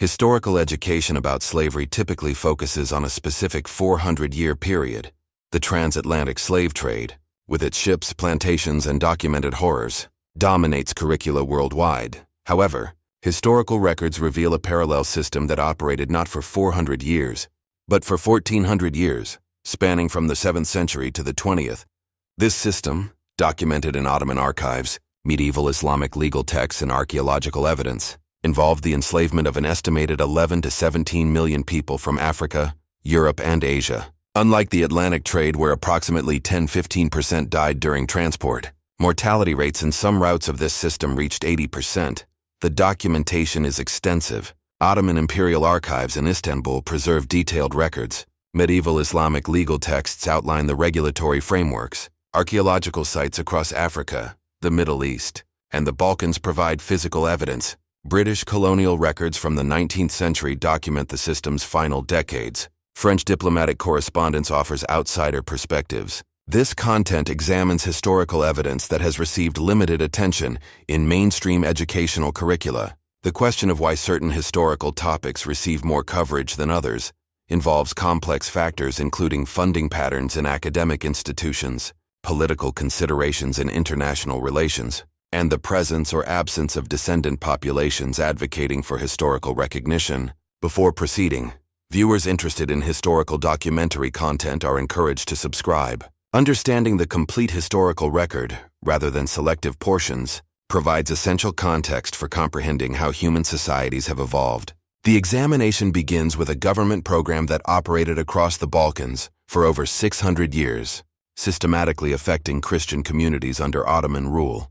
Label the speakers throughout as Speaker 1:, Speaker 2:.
Speaker 1: Historical education about slavery typically focuses on a specific 400-year period. The transatlantic slave trade, with its ships, plantations, and documented horrors, dominates curricula worldwide. However, historical records reveal a parallel system that operated not for 400 years, but for 1,400 years, spanning from the 7th century to the 20th. This system, documented in Ottoman archives, medieval Islamic legal texts, and archaeological evidence, involved the enslavement of an estimated 11 to 17 million people from Africa, Europe, and Asia. Unlike the Atlantic trade, where approximately 10–15% died during transport, mortality rates in some routes of this system reached 80%. The documentation is extensive. Ottoman imperial archives in Istanbul preserve detailed records. Medieval Islamic legal texts outline the regulatory frameworks. Archaeological sites across Africa, the Middle East, and the Balkans provide physical evidence. British colonial records from the 19th century document the system's final decades. French diplomatic correspondence offers outsider perspectives. This content examines historical evidence that has received limited attention in mainstream educational curricula. The question of why certain historical topics receive more coverage than others involves complex factors including funding patterns in academic institutions, political considerations in international relations, and the presence or absence of descendant populations advocating for historical recognition. Before proceeding, viewers interested in historical documentary content are encouraged to subscribe. Understanding the complete historical record, rather than selective portions, provides essential context for comprehending how human societies have evolved. The examination begins with a government program that operated across the Balkans for over 600 years, systematically affecting Christian communities under Ottoman rule.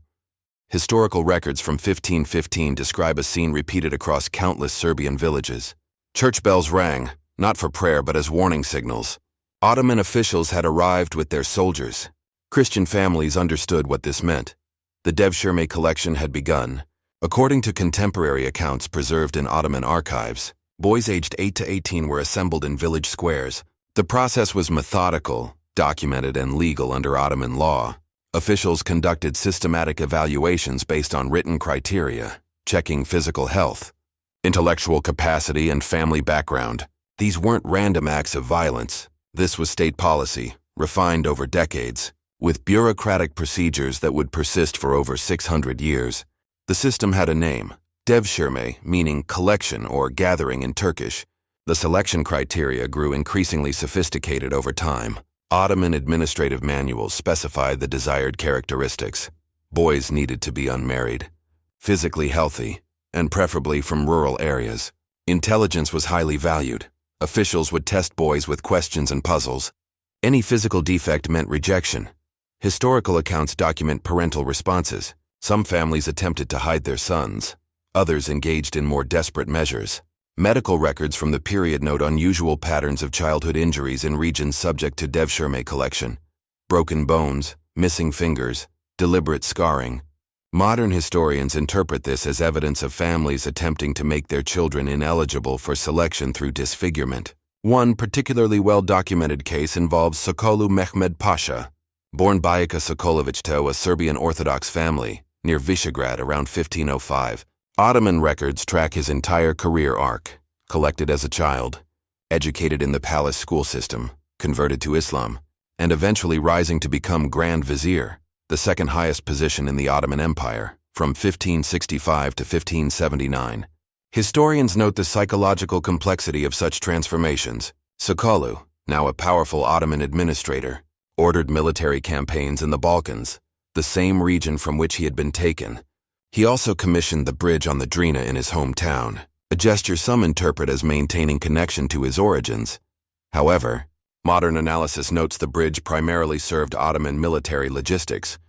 Speaker 1: Historical records from 1515 describe a scene repeated across countless Serbian villages. Church bells rang, not for prayer but as warning signals. Ottoman officials had arrived with their soldiers. Christian families understood what this meant. The Devshirme collection had begun. According to contemporary accounts preserved in Ottoman archives, boys aged 8 to 18 were assembled in village squares. The process was methodical, documented, and legal under Ottoman law. Officials conducted systematic evaluations based on written criteria, checking physical health, intellectual capacity, and family background. These weren't random acts of violence. This was state policy, refined over decades, with bureaucratic procedures that would persist for over 600 years. The system had a name, Devshirme, meaning collection or gathering in Turkish. The selection criteria grew increasingly sophisticated over time. Ottoman administrative manuals specified the desired characteristics. Boys needed to be unmarried, physically healthy, and preferably from rural areas. Intelligence was highly valued. Officials would test boys with questions and puzzles. Any physical defect meant rejection. Historical accounts document parental responses. Some families attempted to hide their sons. Others engaged in more desperate measures. Medical records from the period note unusual patterns of childhood injuries in regions subject to Devshirme collection. Broken bones, missing fingers, deliberate scarring. Modern historians interpret this as evidence of families attempting to make their children ineligible for selection through disfigurement. One particularly well-documented case involves Sokolu Mehmed Pasha, born Bajka Sokolović to a Serbian Orthodox family near Visegrad around 1505. Ottoman records track his entire career arc: collected as a child, educated in the palace school system, converted to Islam, and eventually rising to become Grand Vizier, the second highest position in the Ottoman Empire, from 1565 to 1579. Historians note the psychological complexity of such transformations. Sokolu, now a powerful Ottoman administrator, ordered military campaigns in the Balkans, the same region from which he had been taken. He also commissioned the bridge on the Drina in his hometown, a gesture some interpret as maintaining connection to his origins. However, modern analysis notes the bridge primarily served Ottoman military logistics,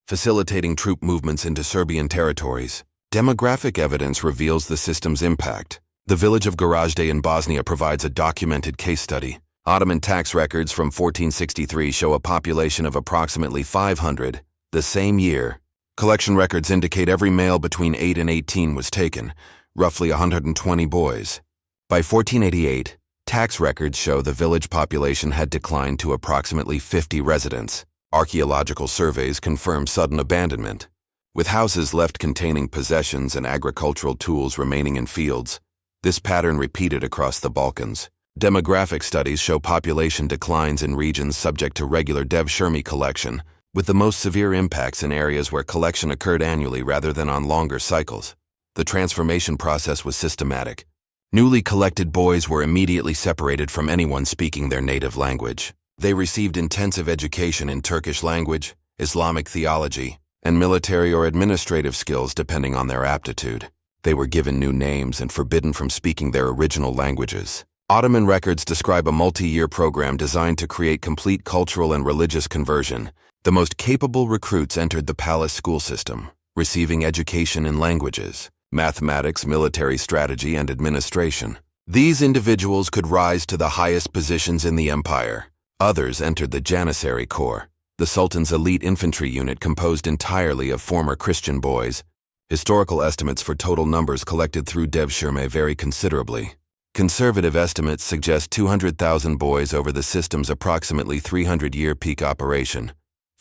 Speaker 1: facilitating troop movements into Serbian territories. Demographic evidence reveals the system's impact. The village of Gorazde in Bosnia provides a documented case study. Ottoman tax records from 1463 show a population of approximately 500. The same year, collection records indicate every male between 8 and 18 was taken, roughly 120 boys. By 1488, tax records show the village population had declined to approximately 50 residents. Archaeological surveys confirm sudden abandonment, with houses left containing possessions and agricultural tools remaining in fields. This pattern repeated across the Balkans. Demographic studies show population declines in regions subject to regular Devshirme collection, with the most severe impacts in areas where collection occurred annually rather than on longer cycles. The transformation process was systematic. Newly collected boys were immediately separated from anyone speaking their native language. They received intensive education in Turkish language, Islamic theology, and military or administrative skills depending on their aptitude. They were given new names and forbidden from speaking their original languages. Ottoman records describe a multi-year program designed to create complete cultural and religious conversion. The most capable recruits entered the palace school system, receiving education in languages, mathematics, military strategy, and administration. These individuals could rise to the highest positions in the empire. Others entered the Janissary Corps, the Sultan's elite infantry unit composed entirely of former Christian boys. Historical estimates for total numbers collected through Devshirme vary considerably. Conservative estimates suggest 200,000 boys over the system's approximately 300-year peak operation,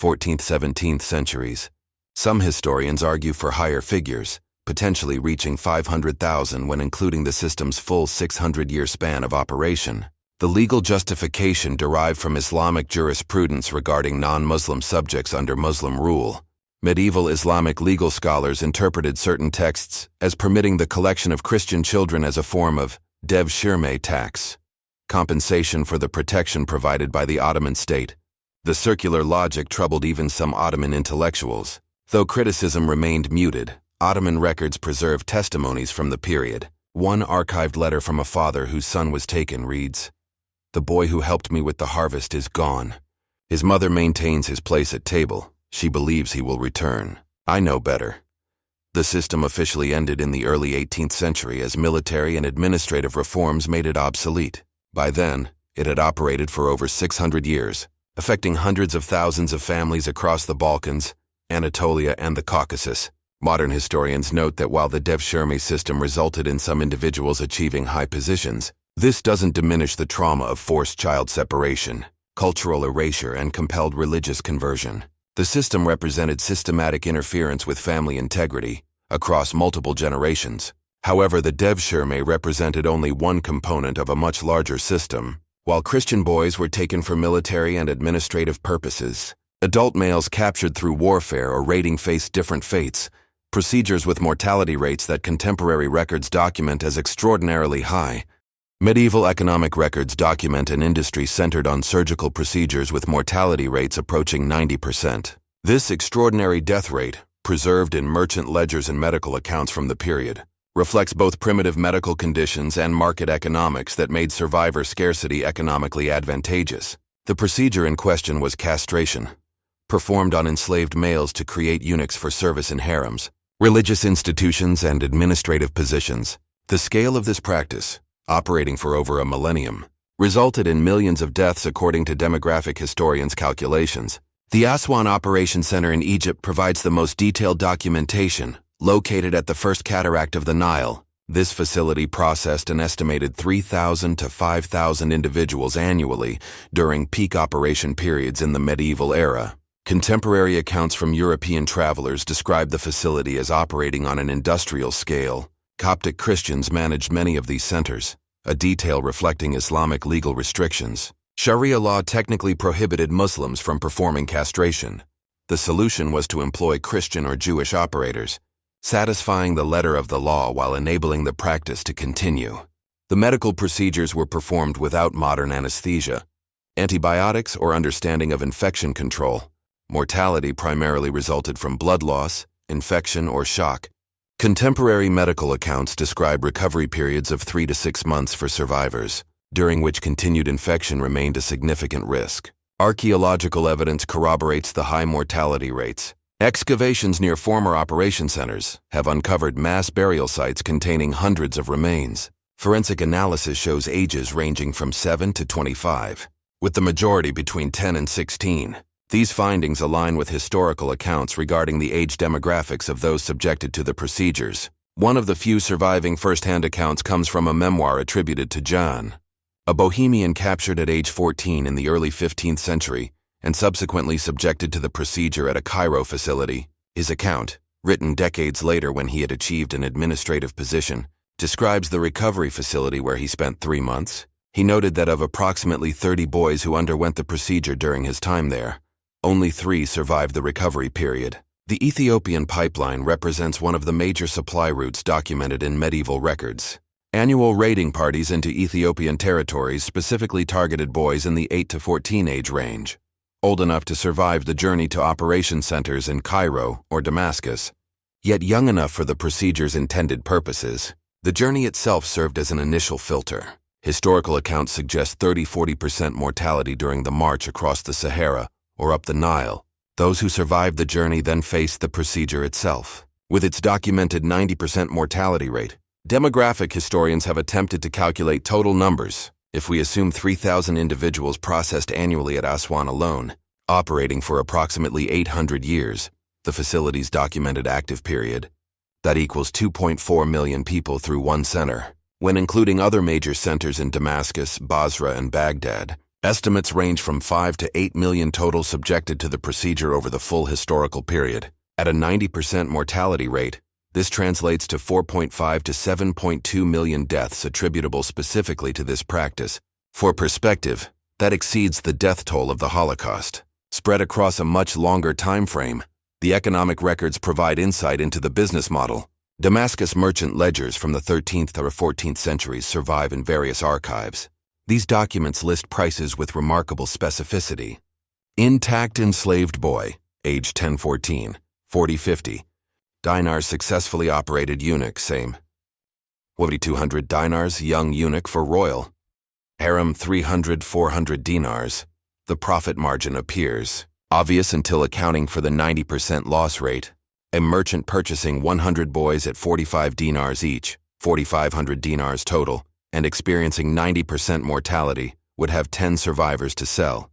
Speaker 1: 14th–17th centuries. Some historians argue for higher figures, potentially reaching 500,000 when including the system's full 600-year span of operation. The legal justification derived from Islamic jurisprudence regarding non-Muslim subjects under Muslim rule. Medieval Islamic legal scholars interpreted certain texts as permitting the collection of Christian children as a form of Devshirme tax, compensation for the protection provided by the Ottoman state. The circular logic troubled even some Ottoman intellectuals. Though criticism remained muted, Ottoman records preserve testimonies from the period. One archived letter from a father whose son was taken reads, "The boy who helped me with the harvest is gone. His mother maintains his place at table. She believes he will return. I know better." The system officially ended in the early 18th century as military and administrative reforms made it obsolete. By then, it had operated for over 600 years, affecting hundreds of thousands of families across the Balkans, Anatolia, and the Caucasus. Modern historians note that while the Devshirme system resulted in some individuals achieving high positions, this doesn't diminish the trauma of forced child separation, cultural erasure, and compelled religious conversion. The system represented systematic interference with family integrity across multiple generations. However, the Devshirme represented only one component of a much larger system. While Christian boys were taken for military and administrative purposes, adult males captured through warfare or raiding faced different fates, procedures with mortality rates that contemporary records document as extraordinarily high. Medieval economic records document an industry centered on surgical procedures with mortality rates approaching 90%. This extraordinary death rate, preserved in merchant ledgers and medical accounts from the period, reflects both primitive medical conditions and market economics that made survivor scarcity economically advantageous. The procedure in question was castration, performed on enslaved males to create eunuchs for service in harems, religious institutions, and administrative positions. The scale of this practice, operating for over a millennium, resulted in millions of deaths according to demographic historians' calculations. The Aswan Operations Center in Egypt provides the most detailed documentation. Located at the first cataract of the Nile, this facility processed an estimated 3,000 to 5,000 individuals annually during peak operation periods in the medieval era. Contemporary accounts from European travelers describe the facility as operating on an industrial scale. Coptic Christians managed many of these centers, a detail reflecting Islamic legal restrictions. Sharia law technically prohibited Muslims from performing castration. The solution was to employ Christian or Jewish operators, satisfying the letter of the law while enabling the practice to continue. The medical procedures were performed without modern anesthesia, antibiotics, or understanding of infection control. Mortality primarily resulted from blood loss, infection, or shock. Contemporary medical accounts describe recovery periods of 3 to 6 months for survivors, during which continued infection remained a significant risk. Archaeological evidence corroborates the high mortality rates. Excavations near former operation centers have uncovered mass burial sites containing hundreds of remains. Forensic analysis shows ages ranging from 7 to 25, with the majority between 10 and 16. These findings align with historical accounts regarding the age demographics of those subjected to the procedures. One of the few surviving first-hand accounts comes from a memoir attributed to John, a Bohemian captured at age 14 in the early 15th century and subsequently subjected to the procedure at a Cairo facility. His account, written decades later when he had achieved an administrative position, describes the recovery facility where he spent 3 months. He noted that of approximately 30 boys who underwent the procedure during his time there, only 3 survived the recovery period. The Ethiopian pipeline represents one of the major supply routes documented in medieval records. Annual raiding parties into Ethiopian territories specifically targeted boys in the 8 to 14 age range, old enough to survive the journey to operation centers in Cairo or Damascus, yet young enough for the procedure's intended purposes. The journey itself served as an initial filter. Historical accounts suggest 30–40% mortality during the march across the Sahara or up the Nile. Those who survived the journey then faced the procedure itself. With its documented 90% mortality rate, demographic historians have attempted to calculate total numbers. If we assume 3,000 individuals processed annually at Aswan alone, operating for approximately 800 years, the facility's documented active period, that equals 2.4 million people through one center. When including other major centers in Damascus, Basra, and Baghdad, estimates range from 5 to 8 million total subjected to the procedure over the full historical period. At a 90% mortality rate, this translates to 4.5 to 7.2 million deaths attributable specifically to this practice. For perspective, that exceeds the death toll of the Holocaust. Spread across a much longer time frame, the economic records provide insight into the business model. Damascus merchant ledgers from the 13th or 14th centuries survive in various archives. These documents list prices with remarkable specificity. Intact enslaved boy, age 10–14, 40–50. Dinars successfully operated eunuch, same. 4,200 dinars, young eunuch for royal. Harem 300–400 dinars. The profit margin appears obvious until accounting for the 90% loss rate. A merchant purchasing 100 boys at 45 dinars each, 4,500 dinars total, and experiencing 90% mortality, would have 10 survivors to sell.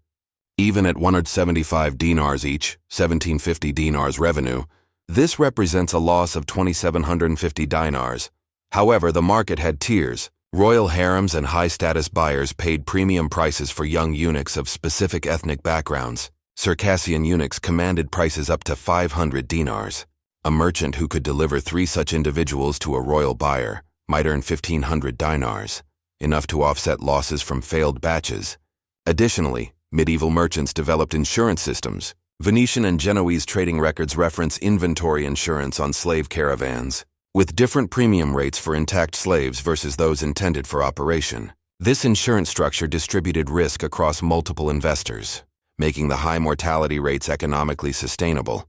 Speaker 1: Even at 175 dinars each, 1,750 dinars revenue, this represents a loss of 2,750 dinars. However, the market had tiers. Royal harems and high-status buyers paid premium prices for young eunuchs of specific ethnic backgrounds. Circassian eunuchs commanded prices up to 500 dinars. A merchant who could deliver 3 such individuals to a royal buyer might earn 1,500 dinars, enough to offset losses from failed batches. Additionally, medieval merchants developed insurance systems. Venetian and Genoese trading records reference inventory insurance on slave caravans, with different premium rates for intact slaves versus those intended for operation. This insurance structure distributed risk across multiple investors, making the high mortality rates economically sustainable.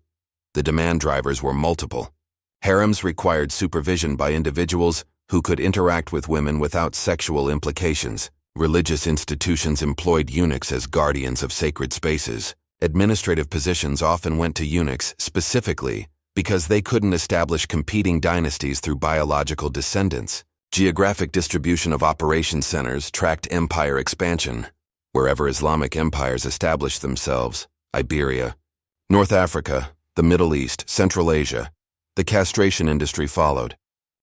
Speaker 1: The demand drivers were multiple. Harems required supervision by individuals who could interact with women without sexual implications. Religious institutions employed eunuchs as guardians of sacred spaces. Administrative positions often went to eunuchs specifically because they couldn't establish competing dynasties through biological descendants. Geographic distribution of operation centers tracked empire expansion. Wherever Islamic empires established themselves, Iberia, North Africa, the Middle East, Central Asia, the castration industry followed,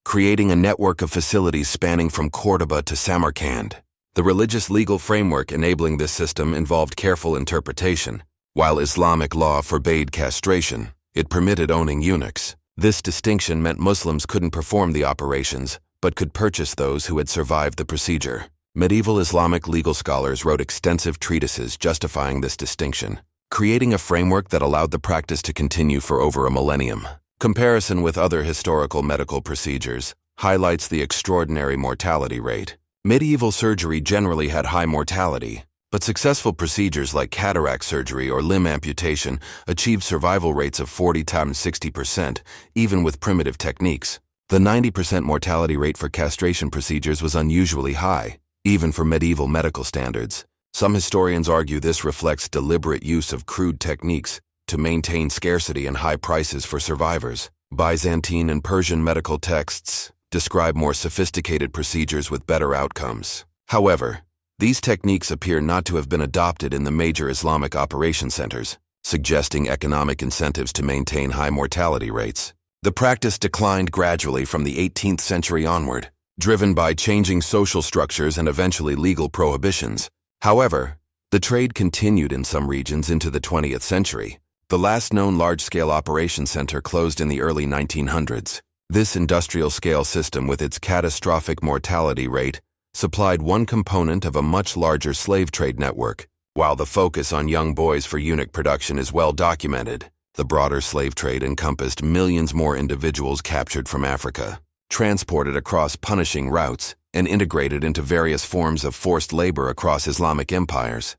Speaker 1: creating a network of facilities spanning from Cordoba to Samarkand. The religious legal framework enabling this system involved careful interpretation. While Islamic law forbade castration, it permitted owning eunuchs. This distinction meant Muslims couldn't perform the operations, but could purchase those who had survived the procedure. Medieval Islamic legal scholars wrote extensive treatises justifying this distinction, creating a framework that allowed the practice to continue for over a millennium. Comparison with other historical medical procedures highlights the extraordinary mortality rate. Medieval surgery generally had high mortality, but successful procedures like cataract surgery or limb amputation achieved survival rates of 40–60%, even with primitive techniques. The 90% mortality rate for castration procedures was unusually high, even for medieval medical standards. Some historians argue this reflects deliberate use of crude techniques to maintain scarcity and high prices for survivors. Byzantine and Persian medical texts describe more sophisticated procedures with better outcomes. However, these techniques appear not to have been adopted in the major Islamic operation centers, suggesting economic incentives to maintain high mortality rates. The practice declined gradually from the 18th century onward, driven by changing social structures and eventually legal prohibitions. However, the trade continued in some regions into the 20th century. The last known large-scale operation center closed in the early 1900s. This industrial-scale system, with its catastrophic mortality rate, supplied one component of a much larger slave trade network. While the focus on young boys for eunuch production is well documented, the broader slave trade encompassed millions more individuals captured from Africa, transported across punishing routes, and integrated into various forms of forced labor across Islamic empires.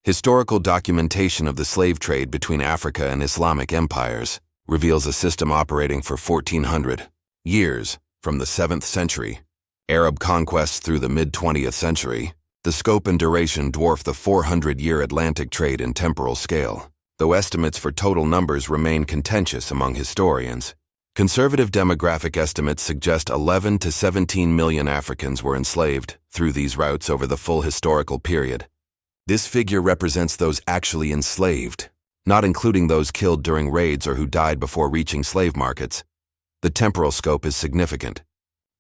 Speaker 1: Historical documentation of the slave trade between Africa and Islamic empires reveals a system operating for 1400 years, from the 7th century, Arab conquests through the mid-20th century. The scope and duration dwarf the 400-year Atlantic trade in temporal scale, though estimates for total numbers remain contentious among historians. Conservative demographic estimates suggest 11 to 17 million Africans were enslaved through these routes over the full historical period. This figure represents those actually enslaved, not including those killed during raids or who died before reaching slave markets. The temporal scope is significant.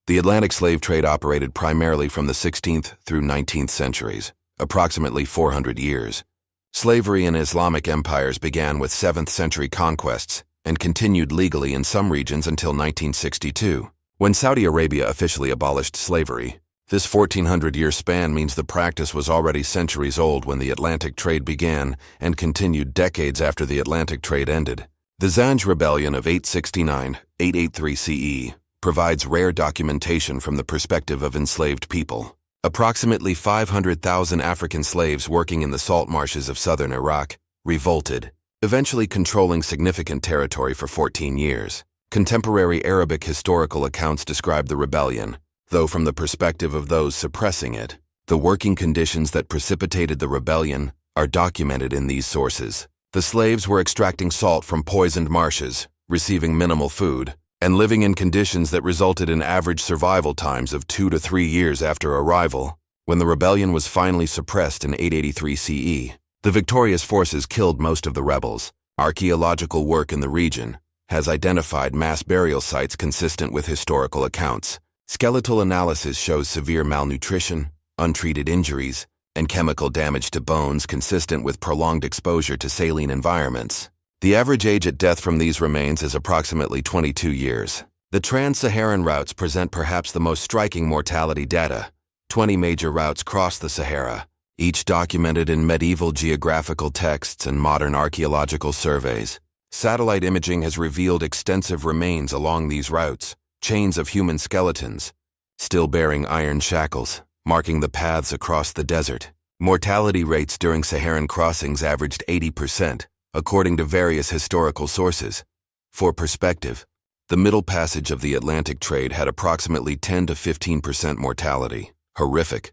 Speaker 1: The Atlantic slave trade operated primarily from the 16th through 19th centuries, approximately 400 years. Slavery in Islamic empires began with 7th century conquests and continued legally in some regions until 1962, when Saudi Arabia officially abolished slavery. This 1400-year span means the practice was already centuries old when the Atlantic trade began and continued decades after the Atlantic trade ended. The Zanj Rebellion of 869-883 CE provides rare documentation from the perspective of enslaved people. Approximately 500,000 African slaves working in the salt marshes of southern Iraq revolted, eventually controlling significant territory for 14 years. Contemporary Arabic historical accounts describe the rebellion, though from the perspective of those suppressing it. The working conditions that precipitated the rebellion are documented in these sources. The slaves were extracting salt from poisoned marshes, receiving minimal food, and living in conditions that resulted in average survival times of 2 to 3 years after arrival. When the rebellion was finally suppressed in 883 CE, the victorious forces killed most of the rebels. Archaeological work in the region has identified mass burial sites consistent with historical accounts. Skeletal analysis shows severe malnutrition, untreated injuries, and chemical damage to bones consistent with prolonged exposure to saline environments. The average age at death from these remains is approximately 22 years. The Trans-Saharan routes present perhaps the most striking mortality data. 20 major routes cross the Sahara, each documented in medieval geographical texts and modern archaeological surveys. Satellite imaging has revealed extensive remains along these routes, chains of human skeletons, still bearing iron shackles, marking the paths across the desert. Mortality rates during Saharan crossings averaged 80%. According to various historical sources. For perspective, the Middle Passage of the Atlantic trade had approximately 10 to 15% mortality. Horrific.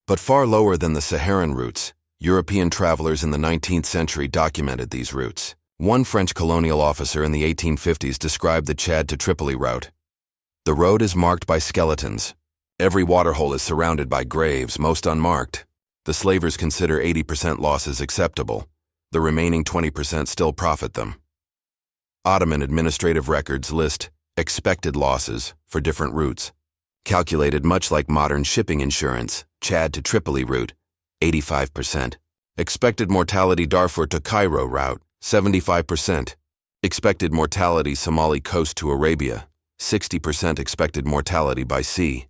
Speaker 1: But far lower than the Saharan routes. European travelers in the 19th century documented these routes. One French colonial officer in the 1850s described the Chad to Tripoli route. The road is marked by skeletons. Every waterhole is surrounded by graves, most unmarked. The slavers consider 80% losses acceptable. The remaining 20% still profit them. Ottoman administrative records list expected losses for different routes, calculated much like modern shipping insurance. Chad to Tripoli route, 85%. Expected mortality Darfur to Cairo route, 75%. Expected mortality Somali coast to Arabia, 60% expected mortality by sea.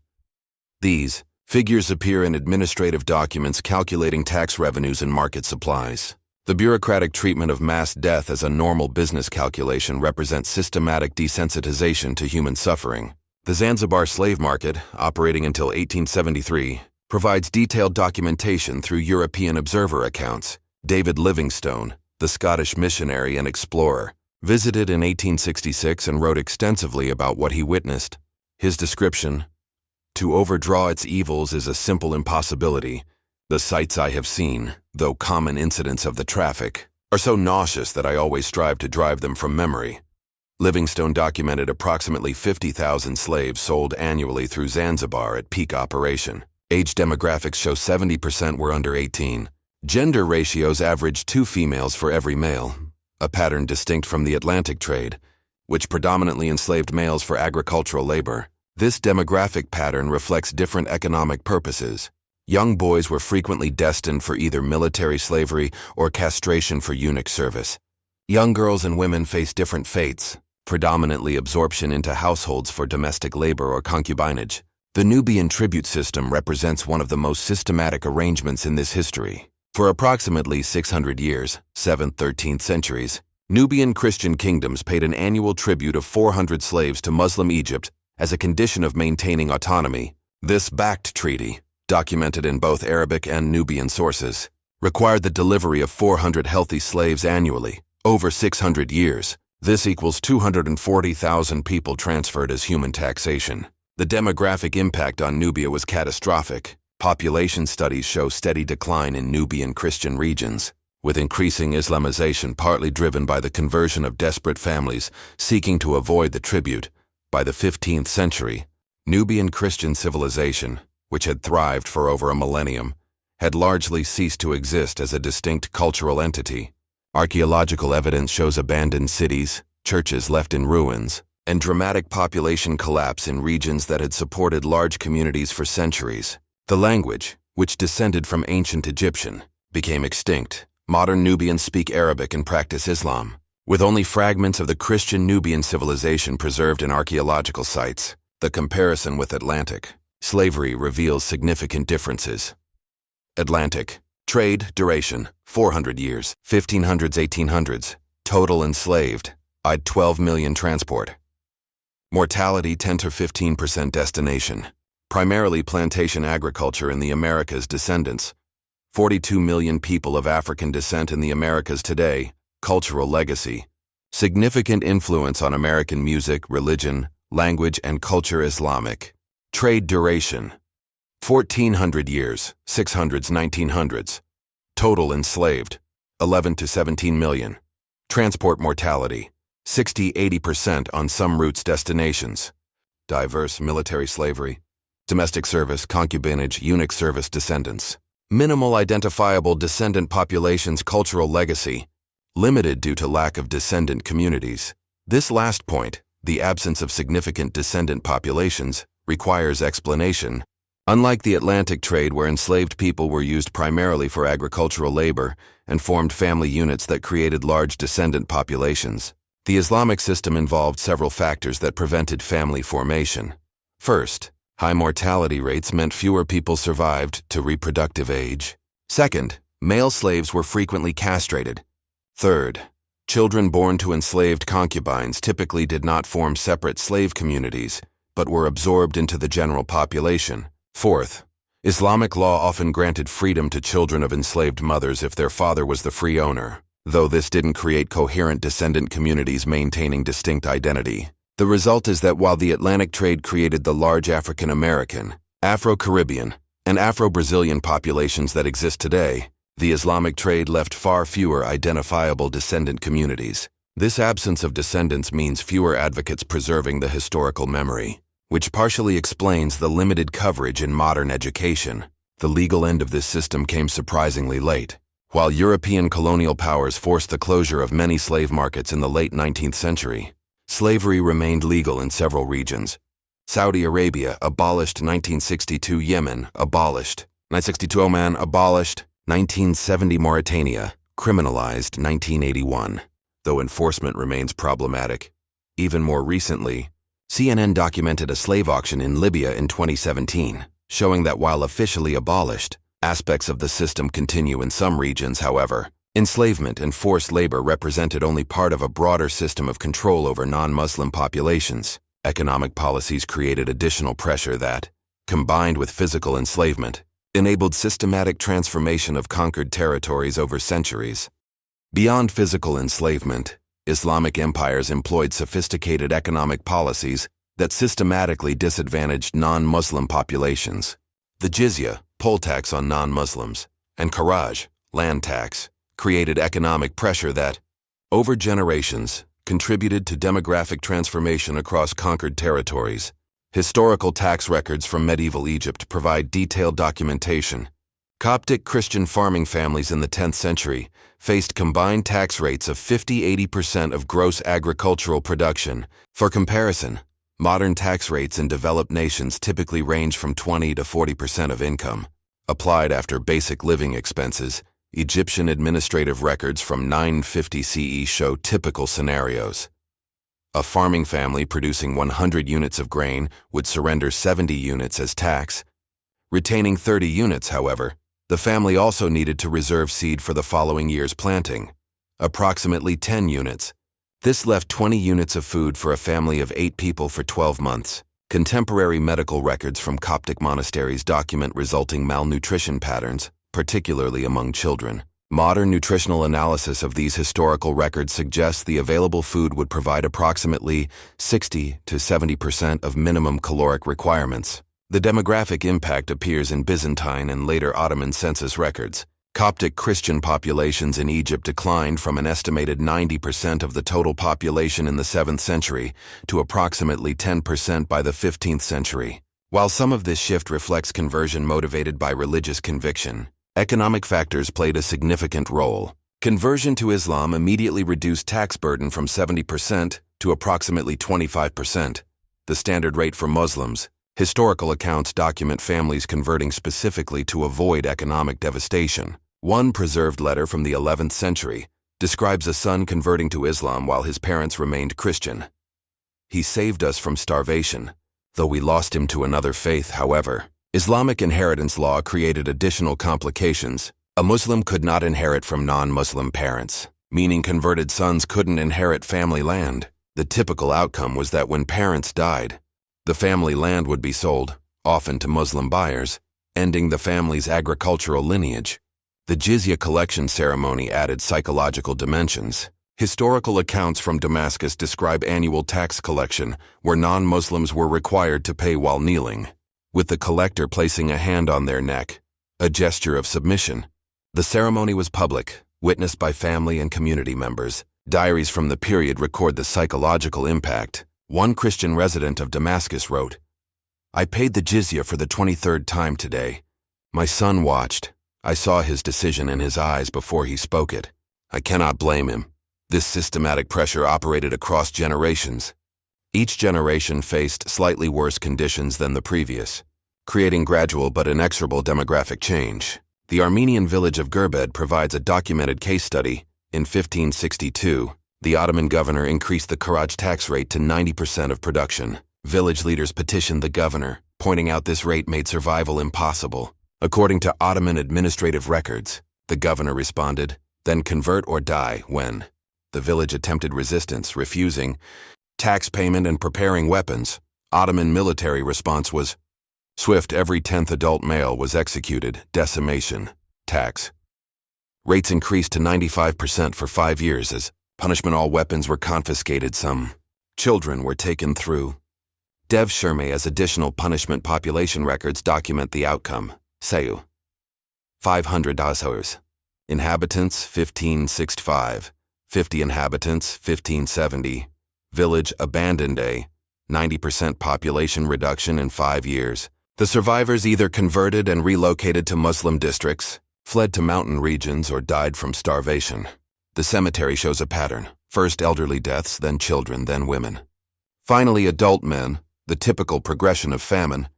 Speaker 1: These figures appear in administrative documents calculating tax revenues and market supplies. The bureaucratic treatment of mass death as a normal business calculation represents systematic desensitization to human suffering. The Zanzibar slave market, operating until 1873, provides detailed documentation through European observer accounts. David Livingstone, the Scottish missionary and explorer, visited in 1866 and wrote extensively about what he witnessed. His description: "To overdraw its evils is a simple impossibility. The sights I have seen, though common incidents of the traffic, are so nauseous that I always strive to drive them from memory." Livingstone documented approximately 50,000 slaves sold annually through Zanzibar at peak operation. Age demographics show 70% were under 18. Gender ratios averaged 2 females for every male, a pattern distinct from the Atlantic trade, which predominantly enslaved males for agricultural labor. This demographic pattern reflects different economic purposes. Young boys were frequently destined for either military slavery or castration for eunuch service. Young girls and women faced different fates. predominantly absorption into households for domestic labor or concubinage. The Nubian tribute system represents one of the most systematic arrangements in this history. For approximately 600 years, 7th–13th centuries, Nubian Christian kingdoms paid an annual tribute of 400 slaves to Muslim Egypt as a condition of maintaining autonomy. This Bact treaty, documented in both Arabic and Nubian sources, required the delivery of 400 healthy slaves annually, over 600 years. This equals 240,000 people transferred as human taxation. The demographic impact on Nubia was catastrophic. Population studies show steady decline in Nubian Christian regions, with increasing Islamization partly driven by the conversion of desperate families seeking to avoid the tribute. By the 15th century, Nubian Christian civilization, which had thrived for over a millennium, had largely ceased to exist as a distinct cultural entity. Archaeological evidence shows abandoned cities, churches left in ruins, and dramatic population collapse in regions that had supported large communities for centuries. The language, which descended from ancient Egyptian, became extinct. Modern Nubians speak Arabic and practice Islam, with only fragments of the Christian Nubian civilization preserved in archaeological sites. The comparison with Atlantic slavery reveals significant differences. Atlantic trade duration 400 years, 1500s–1800s. Total enslaved, 12 million transport. Mortality 10–15%. Destination primarily plantation agriculture in the Americas. Descendants 42 million people of African descent in the Americas today. Cultural legacy significant influence on American music, religion, language, and culture. Islamic trade duration 1400 years, 600s–1900s. Total enslaved 11–17 million. Transport mortality 60–80% on some routes. Destinations diverse military slavery, domestic service, concubinage, eunuch service. Descendants minimal identifiable descendant populations. Cultural legacy limited due to lack of descendant communities. This last point, the absence of significant descendant populations, requires explanation. Unlike the Atlantic trade, where enslaved people were used primarily for agricultural labor and formed family units that created large descendant populations, the Islamic system involved several factors that prevented family formation. First, high mortality rates meant fewer people survived to reproductive age. Second, male slaves were frequently castrated. Third, children born to enslaved concubines typically did not form separate slave communities, but were absorbed into the general population. Fourth, Islamic law often granted freedom to children of enslaved mothers if their father was the free owner, though this didn't create coherent descendant communities maintaining distinct identity. The result is that while the Atlantic trade created the large African American, Afro-Caribbean, and Afro-Brazilian populations that exist today, the Islamic trade left far fewer identifiable descendant communities. This absence of descendants means fewer advocates preserving the historical memory, which partially explains the limited coverage in modern education. The legal end of this system came surprisingly late. While European colonial powers forced the closure of many slave markets in the late 19th century, slavery remained legal in several regions. Saudi Arabia abolished 1962. Yemen abolished 1962. Oman abolished 1970. Mauritania criminalized 1981. Though enforcement remains problematic. Even more recently, CNN documented a slave auction in Libya in 2017, showing that while officially abolished, aspects of the system continue in some regions. However, enslavement and forced labor represented only part of a broader system of control over non-Muslim populations. Economic policies created additional pressure that, combined with physical enslavement, enabled systematic transformation of conquered territories over centuries. Beyond physical enslavement, Islamic empires employed sophisticated economic policies that systematically disadvantaged non-Muslim populations. The jizya, poll tax on non-Muslims, and kharaj, land tax, created economic pressure that, over generations, contributed to demographic transformation across conquered territories. Historical tax records from medieval Egypt provide detailed documentation. Coptic Christian farming families in the 10th century faced combined tax rates of 50–80% of gross agricultural production. For comparison, modern tax rates in developed nations typically range from 20 to 40% of income. Applied after basic living expenses, Egyptian administrative records from 950 CE show typical scenarios. A farming family producing 100 units of grain would surrender 70 units as tax. Retaining 30 units, however, the family also needed to reserve seed for the following year's planting, approximately 10 units. This left 20 units of food for a family of 8 people for 12 months. Contemporary medical records from Coptic monasteries document resulting malnutrition patterns, particularly among children. Modern nutritional analysis of these historical records suggests the available food would provide approximately 60 to 70% of minimum caloric requirements. The demographic impact appears in Byzantine and later Ottoman census records. Coptic Christian populations in Egypt declined from an estimated 90% of the total population in the 7th century to approximately 10% by the 15th century. While some of this shift reflects conversion motivated by religious conviction, economic factors played a significant role. Conversion to Islam immediately reduced tax burden from 70% to approximately 25%, the standard rate for Muslims. Historical accounts document families converting specifically to avoid economic devastation. One preserved letter from the 11th century describes a son converting to Islam while his parents remained Christian. He saved us from starvation, though we lost him to another faith, however. Islamic inheritance law created additional complications. A Muslim could not inherit from non-Muslim parents, meaning converted sons couldn't inherit family land. The typical outcome was that when parents died, the family land would be sold, often to Muslim buyers, ending the family's agricultural lineage. The jizya collection ceremony added psychological dimensions. Historical accounts from Damascus describe annual tax collection where non-Muslims were required to pay while kneeling, with the collector placing a hand on their neck, a gesture of submission. The ceremony was public, witnessed by family and community members. Diaries from the period record the psychological impact. One Christian resident of Damascus wrote, "I paid the jizya for the 23rd time today. My son watched. I saw his decision in his eyes before he spoke it. I cannot blame him. This systematic pressure operated across generations. Each generation faced slightly worse conditions than the previous, creating gradual but inexorable demographic change." The Armenian village of Gurbed provides a documented case study. In 1562, the Ottoman governor increased the kharaj tax rate to 90% of production. Village leaders petitioned the governor, pointing out this rate made survival impossible. According to Ottoman administrative records, the governor responded, "Then convert or die," when the village attempted resistance, refusing tax payment and preparing weapons. Ottoman military response was swift. Every 10th adult male was executed. Decimation. Tax rates increased to 95% for 5 years as punishment. All weapons were confiscated. Some children were taken through Devshirme as additional punishment. Population records document the outcome. Sayu 500 hours. Inhabitants 1565. 50 inhabitants 1570. Village abandoned. 90% population reduction in 5 years. The survivors either converted and relocated to Muslim districts, fled to mountain regions, or died from starvation. The cemetery shows a pattern. First elderly deaths, then children, then women. Finally adult men, the typical progression of famine.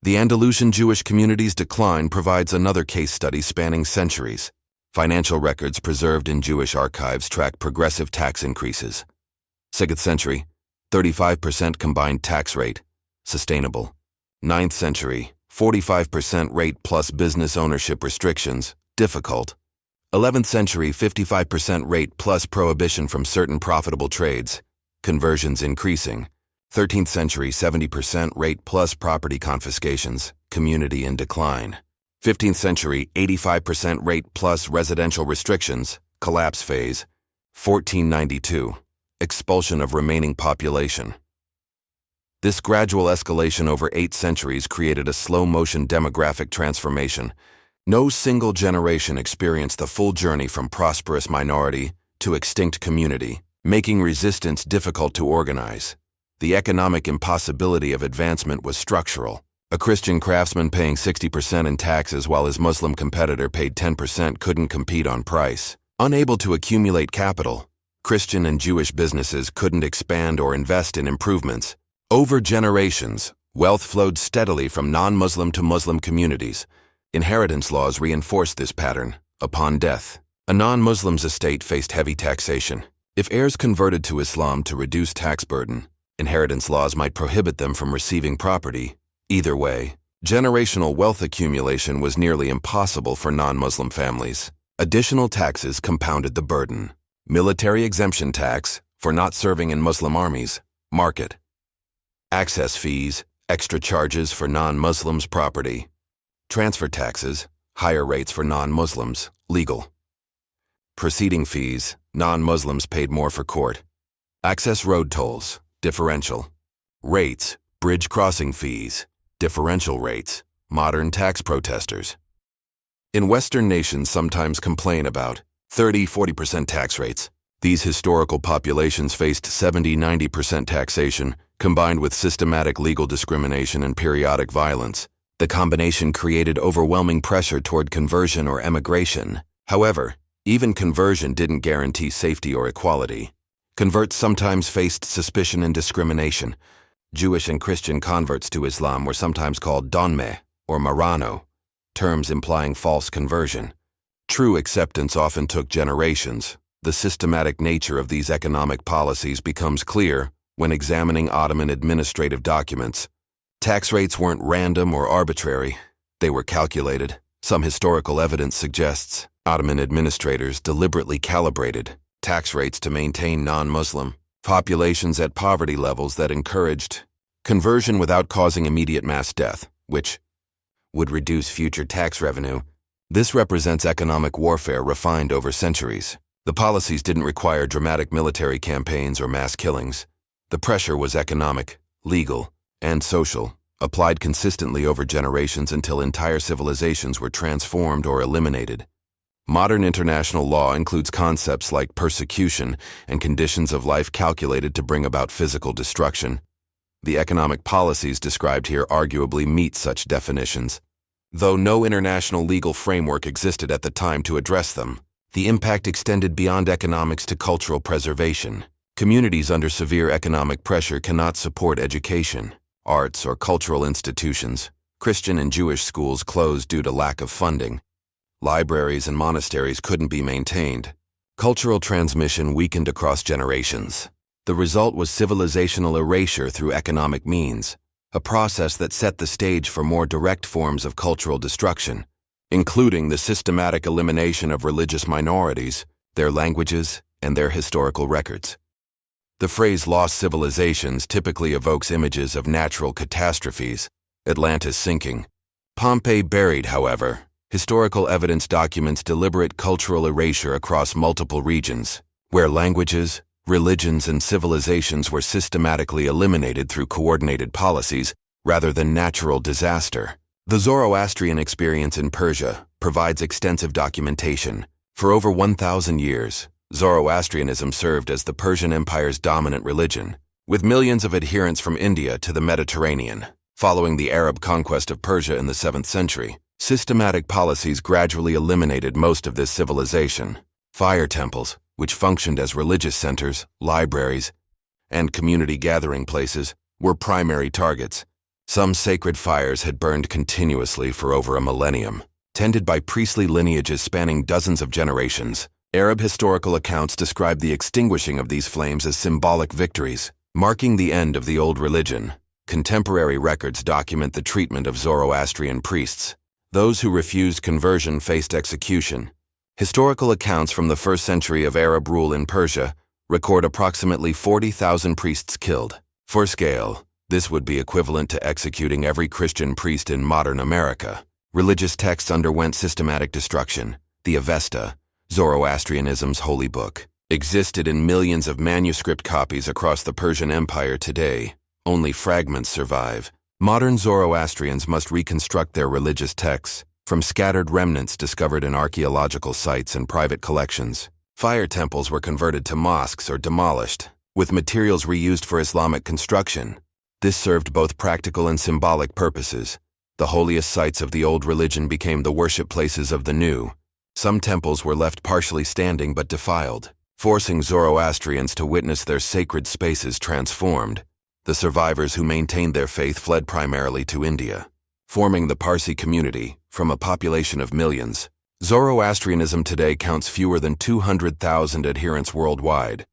Speaker 1: The Andalusian Jewish community's decline provides another case study spanning centuries. Financial records preserved in Jewish archives track progressive tax increases. 6th century, 35% combined tax rate, sustainable. 9th century, 45% rate plus business ownership restrictions, difficult. 11th century, 55% rate plus prohibition from certain profitable trades, conversions increasing. 13th century, 70% rate plus property confiscations, community in decline. 15th century, 85% rate plus residential restrictions, collapse phase. 1492, expulsion of remaining population. This gradual escalation over 8 centuries created a slow-motion demographic transformation. No single generation experienced the full journey from prosperous minority to extinct community, making resistance difficult to organize. The economic impossibility of advancement was structural. A Christian craftsman paying 60% in taxes while his Muslim competitor paid 10% couldn't compete on price. Unable to accumulate capital, Christian and Jewish businesses couldn't expand or invest in improvements. Over generations, wealth flowed steadily from non-Muslim to Muslim communities. Inheritance laws reinforced this pattern. Upon death, a non-Muslim's estate faced heavy taxation. If heirs converted to Islam to reduce tax burden, inheritance laws might prohibit them from receiving property. Either way, generational wealth accumulation was nearly impossible for non-Muslim families. Additional taxes compounded the burden. Military exemption tax for not serving in Muslim armies, market. Access fees, extra charges for non-Muslims' property. Transfer taxes, higher rates for non-Muslims, legal. Proceeding fees, non-Muslims paid more for court. Access road tolls, differential. Rates, bridge crossing fees, differential rates, modern tax protesters. In Western nations sometimes complain about 30–40% tax rates. These historical populations faced 70–90% taxation, combined with systematic legal discrimination and periodic violence. The combination created overwhelming pressure toward conversion or emigration. However, even conversion didn't guarantee safety or equality. Converts sometimes faced suspicion and discrimination. Jewish and Christian converts to Islam were sometimes called donme or marano, terms implying false conversion. True acceptance often took generations. The systematic nature of these economic policies becomes clear when examining Ottoman administrative documents. Tax rates weren't random or arbitrary. They were calculated. Some historical evidence suggests Ottoman administrators deliberately calibrated tax rates to maintain non-Muslim populations at poverty levels that encouraged conversion without causing immediate mass death, which would reduce future tax revenue. This represents economic warfare refined over centuries. The policies didn't require dramatic military campaigns or mass killings. The pressure was economic, legal, and social, applied consistently over generations until entire civilizations were transformed or eliminated. Modern international law includes concepts like persecution and conditions of life calculated to bring about physical destruction. The economic policies described here arguably meet such definitions. Though no international legal framework existed at the time to address them, the impact extended beyond economics to cultural preservation. Communities under severe economic pressure cannot support education, arts, or cultural institutions. Christian and Jewish schools closed due to lack of funding. Libraries and monasteries couldn't be maintained. Cultural transmission weakened across generations. The result was civilizational erasure through economic means, a process that set the stage for more direct forms of cultural destruction, including the systematic elimination of religious minorities, their languages, and their historical records. The phrase lost civilizations typically evokes images of natural catastrophes, Atlantis sinking, Pompeii buried. However, historical evidence documents deliberate cultural erasure across multiple regions, where languages, religions, and civilizations were systematically eliminated through coordinated policies rather than natural disaster. The Zoroastrian experience in Persia provides extensive documentation. For over 1,000 years, Zoroastrianism served as the Persian Empire's dominant religion, with millions of adherents from India to the Mediterranean. Following the Arab conquest of Persia in the 7th century, systematic policies gradually eliminated most of this civilization. Fire temples, which functioned as religious centers, libraries, and community gathering places, were primary targets. Some sacred fires had burned continuously for over a millennium, tended by priestly lineages spanning dozens of generations. Arab historical accounts describe the extinguishing of these flames as symbolic victories, marking the end of the old religion. Contemporary records document the treatment of Zoroastrian priests. Those who refused conversion faced execution. Historical accounts from the 1st century of Arab rule in Persia record approximately 40,000 priests killed. For scale, this would be equivalent to executing every Christian priest in modern America. Religious texts underwent systematic destruction. The Avesta, Zoroastrianism's holy book, existed in millions of manuscript copies across the Persian Empire today. Only fragments survive. Modern Zoroastrians must reconstruct their religious texts from scattered remnants discovered in archaeological sites and private collections. Fire temples were converted to mosques or demolished, with materials reused for Islamic construction. This served both practical and symbolic purposes. The holiest sites of the old religion became the worship places of the new. Some temples were left partially standing but defiled, forcing Zoroastrians to witness their sacred spaces transformed. The survivors who maintained their faith fled primarily to India, forming the Parsi community from a population of millions. Zoroastrianism today counts fewer than 200,000 adherents worldwide.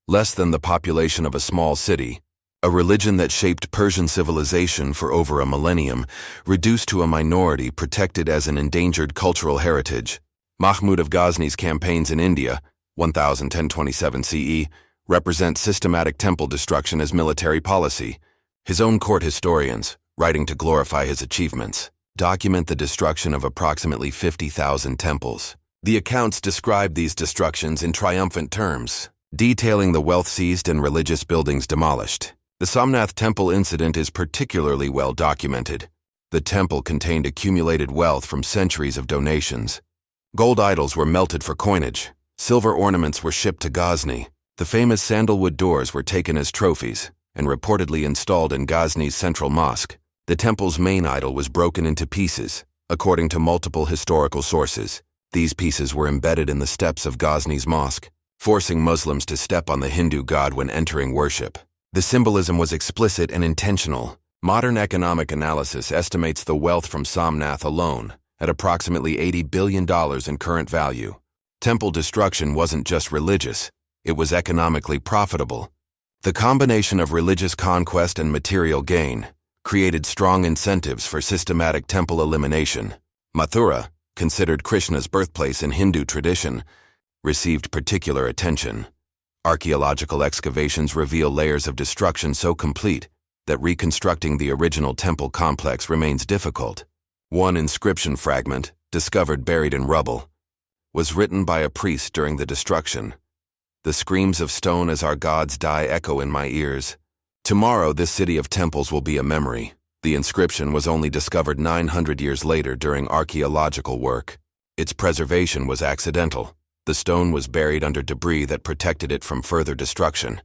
Speaker 1: less than the population of a small city. A religion that shaped Persian civilization for over a millennium, reduced to a minority protected as an endangered cultural heritage. Mahmud of Ghazna's campaigns in India, 1027 CE, represent systematic temple destruction as military policy. His own court historians, writing to glorify his achievements, document the destruction of approximately 50,000 temples. The accounts describe these destructions in triumphant terms, detailing the wealth seized and religious buildings demolished. The Somnath temple incident is particularly well documented. The temple contained accumulated wealth from centuries of donations. Gold idols were melted for coinage. Silver ornaments were shipped to Ghazni. The famous sandalwood doors were taken as trophies and reportedly installed in Ghazni's central mosque. The temple's main idol was broken into pieces, according to multiple historical sources. These pieces were embedded in the steps of Ghazni's mosque, forcing Muslims to step on the Hindu god when entering worship. The symbolism was explicit and intentional. Modern economic analysis estimates the wealth from Somnath alone at approximately $80 billion in current value. Temple destruction wasn't just religious, it was economically profitable. The combination of religious conquest and material gain created strong incentives for systematic temple elimination. Mathura, considered Krishna's birthplace in Hindu tradition, received particular attention. Archaeological excavations reveal layers of destruction so complete that reconstructing the original temple complex remains difficult. One inscription fragment, discovered buried in rubble, was written by a priest during the destruction. "The screams of stone as our gods die echo in my ears. Tomorrow this city of temples will be a memory." The inscription was only discovered 900 years later during archaeological work. Its preservation was accidental. The stone was buried under debris that protected it from further destruction.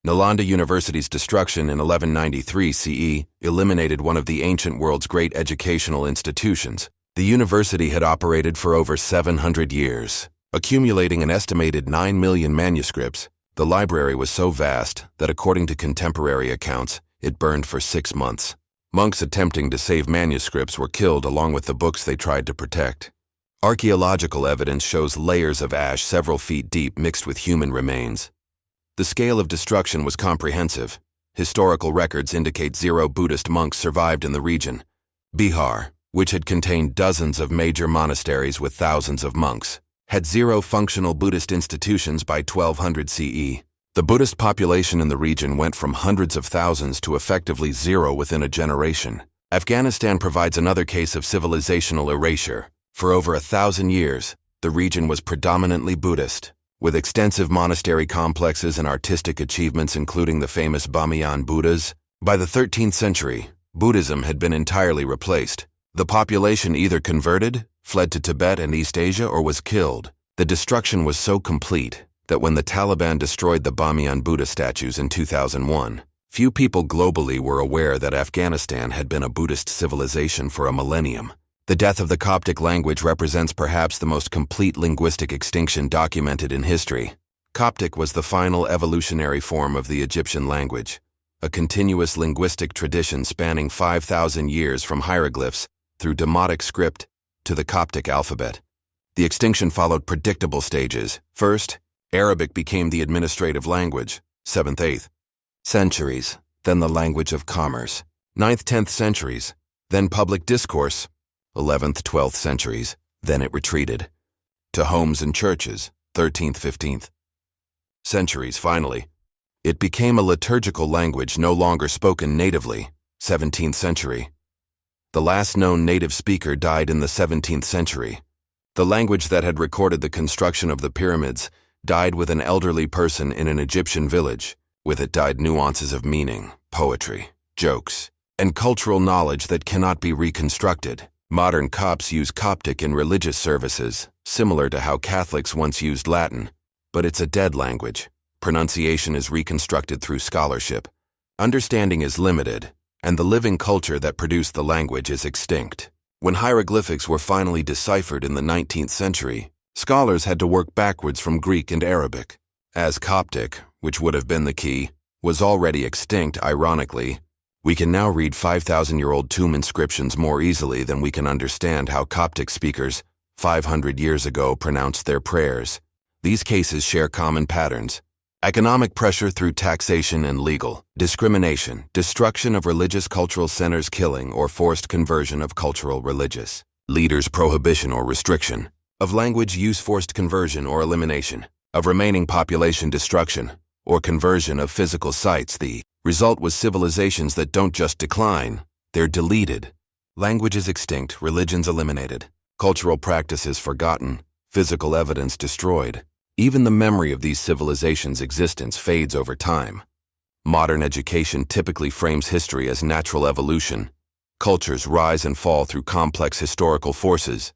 Speaker 1: Nalanda University's destruction in 1193 CE eliminated one of the ancient world's great educational institutions. The university had operated for over 700 years, accumulating an estimated 9 million manuscripts. The library was so vast that, according to contemporary accounts, it burned for 6 months. Monks attempting to save manuscripts were killed along with the books they tried to protect. Archaeological evidence shows layers of ash several feet deep mixed with human remains. The scale of destruction was comprehensive. Historical records indicate 0 Buddhist monks survived in the region. Bihar, which had contained dozens of major monasteries with thousands of monks, had 0 functional Buddhist institutions by 1200 CE. The Buddhist population in the region went from hundreds of thousands to effectively 0 within a generation. Afghanistan provides another case of civilizational erasure. For over 1,000 years, the region was predominantly Buddhist, with extensive monastery complexes and artistic achievements including the famous Bamiyan Buddhas. By the 13th century, Buddhism had been entirely replaced. The population either converted, fled to Tibet and East Asia, or was killed. The destruction was so complete that when the Taliban destroyed the Bamiyan Buddha statues in 2001, few people globally were aware that Afghanistan had been a Buddhist civilization for a millennium. The death of the Coptic language represents perhaps the most complete linguistic extinction documented in history. Coptic was the final evolutionary form of the Egyptian language, a continuous linguistic tradition spanning 5,000 years from hieroglyphs through Demotic script to the Coptic alphabet. The extinction followed predictable stages. First, Arabic became the administrative language, 7th-8th centuries, then the language of commerce, 9th-10th centuries, then public discourse, 11th-12th centuries, then it retreated to homes and churches, 13th-15th centuries. Finally, it became a liturgical language no longer spoken natively, 17th century. The last known native speaker died in the 17th century. The language that had recorded the construction of the pyramids died with an elderly person in an Egyptian village. With it died nuances of meaning, poetry, jokes, and cultural knowledge that cannot be reconstructed. Modern Copts use Coptic in religious services, similar to how Catholics once used Latin, but it's a dead language. Pronunciation is reconstructed through scholarship. Understanding is limited, and the living culture that produced the language is extinct. When hieroglyphics were finally deciphered in the 19th century, scholars had to work backwards from Greek and Arabic. As Coptic, which would have been the key, was already extinct, ironically, we can now read 5,000-year-old tomb inscriptions more easily than we can understand how Coptic speakers 500 years ago pronounced their prayers. These cases share common patterns. Economic pressure through taxation and legal discrimination, destruction of religious cultural centers, killing or forced conversion of cultural religious leaders, prohibition or restriction of language use, forced conversion or elimination of remaining population, destruction or conversion of physical sites. The result was civilizations that don't just decline, they're deleted. Languages extinct, religions eliminated, cultural practices forgotten, physical evidence destroyed. Even the memory of these civilizations' existence fades over time. Modern education typically frames history as natural evolution. Cultures rise and fall through complex historical forces.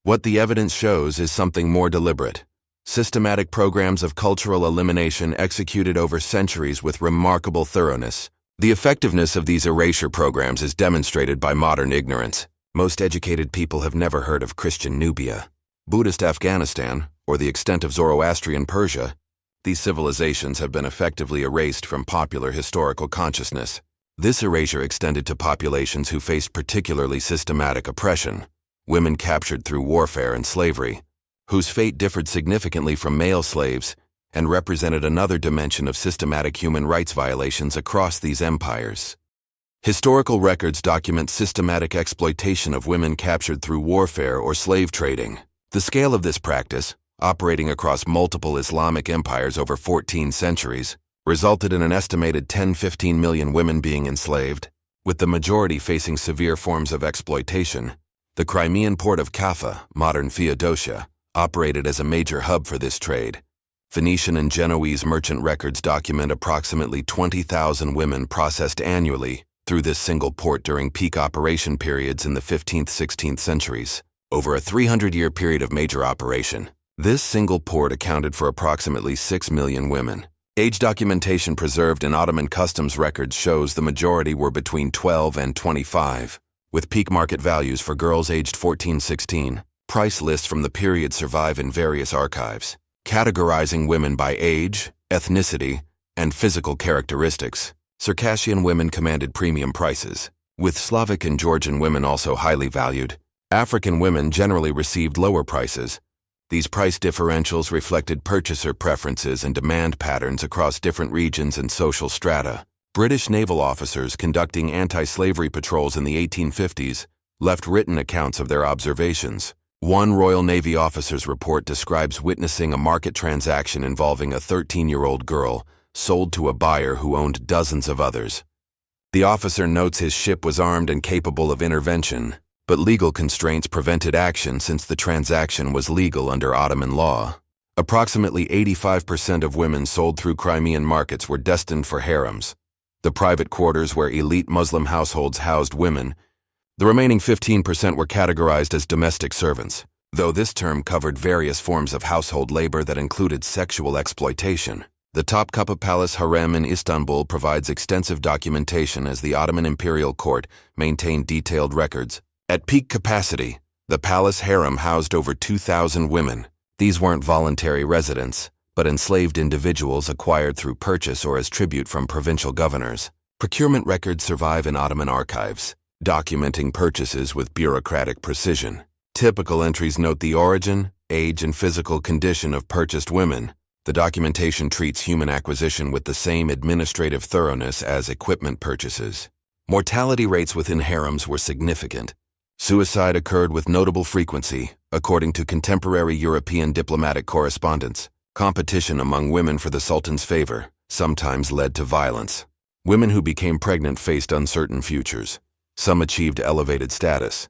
Speaker 1: What the evidence shows is something more deliberate. Systematic programs of cultural elimination executed over centuries with remarkable thoroughness. The effectiveness of these erasure programs is demonstrated by modern ignorance. Most educated people have never heard of Christian Nubia, Buddhist Afghanistan, or the extent of Zoroastrian Persia. These civilizations have been effectively erased from popular historical consciousness. This erasure extended to populations who faced particularly systematic oppression, women captured through warfare and slavery, whose fate differed significantly from male slaves and represented another dimension of systematic human rights violations across these empires. Historical records document systematic exploitation of women captured through warfare or slave trading. The scale of this practice, operating across multiple Islamic empires over 14 centuries, resulted in an estimated 10–15 million women being enslaved, with the majority facing severe forms of exploitation. The Crimean port of Kaffa, modern Theodosia, operated as a major hub for this trade. Phoenician and Genoese merchant records document approximately 20,000 women processed annually through this single port during peak operation periods in the 15th–16th centuries. Over a 300-year period of major operation, this single port accounted for approximately 6 million women. Age documentation preserved in Ottoman customs records shows the majority were between 12 and 25, with peak market values for girls aged 14–16. Price lists from the period survive in various archives, categorizing women by age, ethnicity, and physical characteristics. Circassian women commanded premium prices, with Slavic and Georgian women also highly valued. African women generally received lower prices. These price differentials reflected purchaser preferences and demand patterns across different regions and social strata. British naval officers conducting anti-slavery patrols in the 1850s left written accounts of their observations. One Royal Navy officer's report describes witnessing a market transaction involving a 13-year-old girl sold to a buyer who owned dozens of others. The officer notes his ship was armed and capable of intervention, but legal constraints prevented action since the transaction was legal under Ottoman law. Approximately 85% of women sold through Crimean markets were destined for harems, the private quarters where elite Muslim households housed women. The remaining 15% were categorized as domestic servants, though this term covered various forms of household labor that included sexual exploitation. The Topkapı Palace harem in Istanbul provides extensive documentation as the Ottoman imperial court maintained detailed records. At peak capacity, the palace harem housed over 2,000 women. These weren't voluntary residents, but enslaved individuals acquired through purchase or as tribute from provincial governors. Procurement records survive in Ottoman archives, documenting purchases with bureaucratic precision. Typical entries note the origin, age, and physical condition of purchased women. The documentation treats human acquisition with the same administrative thoroughness as equipment purchases. Mortality rates within harems were significant. Suicide occurred with notable frequency, according to contemporary European diplomatic correspondence. Competition among women for the Sultan's favor sometimes led to violence. Women who became pregnant faced uncertain futures. Some achieved elevated status.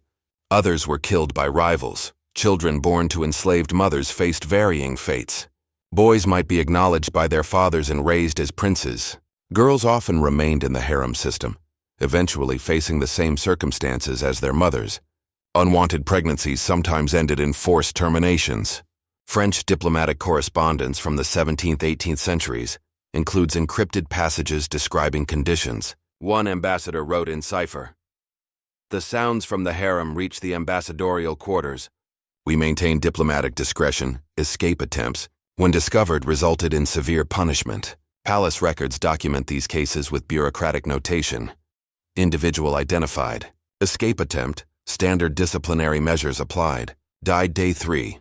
Speaker 1: Others were killed by rivals. Children born to enslaved mothers faced varying fates. Boys might be acknowledged by their fathers and raised as princes. Girls often remained in the harem system, eventually facing the same circumstances as their mothers. Unwanted pregnancies sometimes ended in forced terminations. French diplomatic correspondence from the 17th–18th centuries includes encrypted passages describing conditions. One ambassador wrote in cipher, "The sounds from the harem reach the ambassadorial quarters. We maintain diplomatic discretion. Escape attempts, when discovered, resulted in severe punishment." Palace records document these cases with bureaucratic notation. Individual identified. Escape attempt, standard disciplinary measures applied. Died day 3.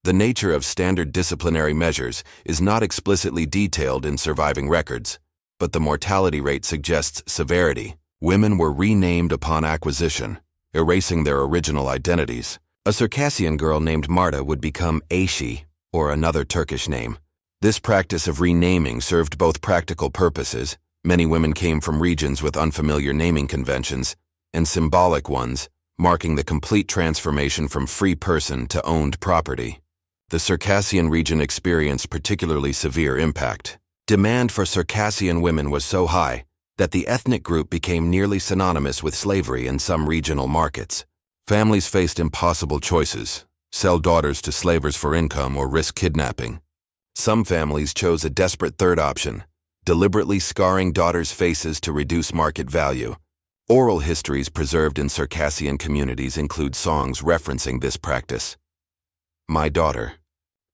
Speaker 1: The nature of standard disciplinary measures is not explicitly detailed in surviving records, but the mortality rate suggests severity. Women were renamed upon acquisition, erasing their original identities. A Circassian girl named Marta would become Ayşe, or another Turkish name. This practice of renaming served both practical purposes. Many women came from regions with unfamiliar naming conventions, and symbolic ones, marking the complete transformation from free person to owned property. The Circassian region experienced particularly severe impact. Demand for Circassian women was so high that the ethnic group became nearly synonymous with slavery in some regional markets. Families faced impossible choices: sell daughters to slavers for income or risk kidnapping. Some families chose a desperate third option, deliberately scarring daughters' faces to reduce market value. Oral histories preserved in Circassian communities include songs referencing this practice. My daughter,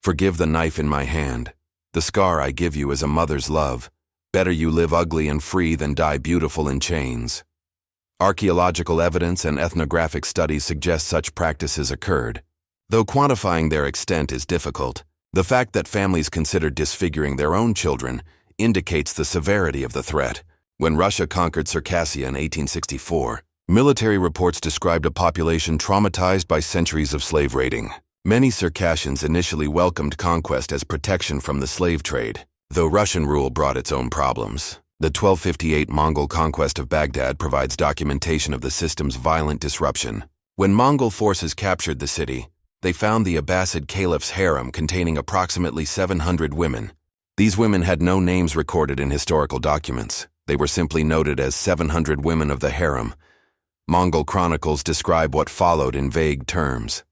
Speaker 1: forgive the knife in my hand. The scar I give you is a mother's love. Better you live ugly and free than die beautiful in chains. Archaeological evidence and ethnographic studies suggest such practices occurred. Though quantifying their extent is difficult, the fact that families considered disfiguring their own children indicates the severity of the threat. When Russia conquered Circassia in 1864, military reports described a population traumatized by centuries of slave raiding. Many Circassians initially welcomed conquest as protection from the slave trade, though Russian rule brought its own problems. The 1258 Mongol conquest of Baghdad provides documentation of the system's violent disruption. When Mongol forces captured the city, they found the Abbasid caliph's harem containing approximately 700 women. These women had no names recorded in historical documents. They were simply noted as 700 women of the harem. Mongol chronicles describe what followed in vague terms.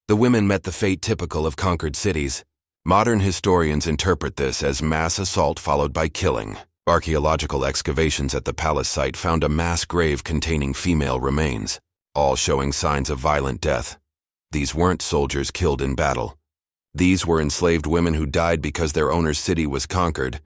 Speaker 1: The women met the fate typical of conquered cities. Modern historians interpret this as mass assault followed by killing. Archaeological excavations at the palace site found a mass grave containing female remains, all showing signs of violent death. These weren't soldiers killed in battle. These were enslaved women who died because their owner's city was conquered.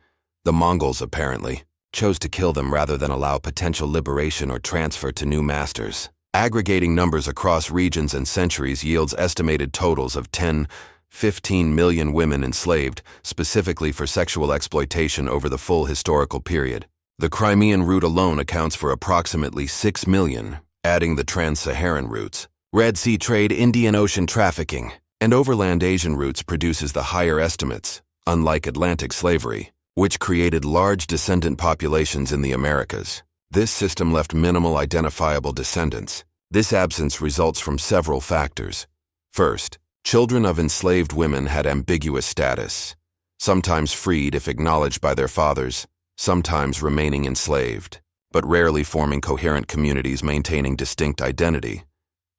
Speaker 1: The Mongols, apparently, chose to kill them rather than allow potential liberation or transfer to new masters. Aggregating numbers across regions and centuries yields estimated totals of 10–15 million women enslaved, specifically for sexual exploitation over the full historical period. The Crimean route alone accounts for approximately 6 million, adding the Trans-Saharan routes. Red Sea trade, Indian Ocean trafficking, and overland Asian routes produces the higher estimates, unlike Atlantic slavery, which created large descendant populations in the Americas. This system left minimal identifiable descendants. This absence results from several factors. First, children of enslaved women had ambiguous status, sometimes freed if acknowledged by their fathers, sometimes remaining enslaved, but rarely forming coherent communities maintaining distinct identity.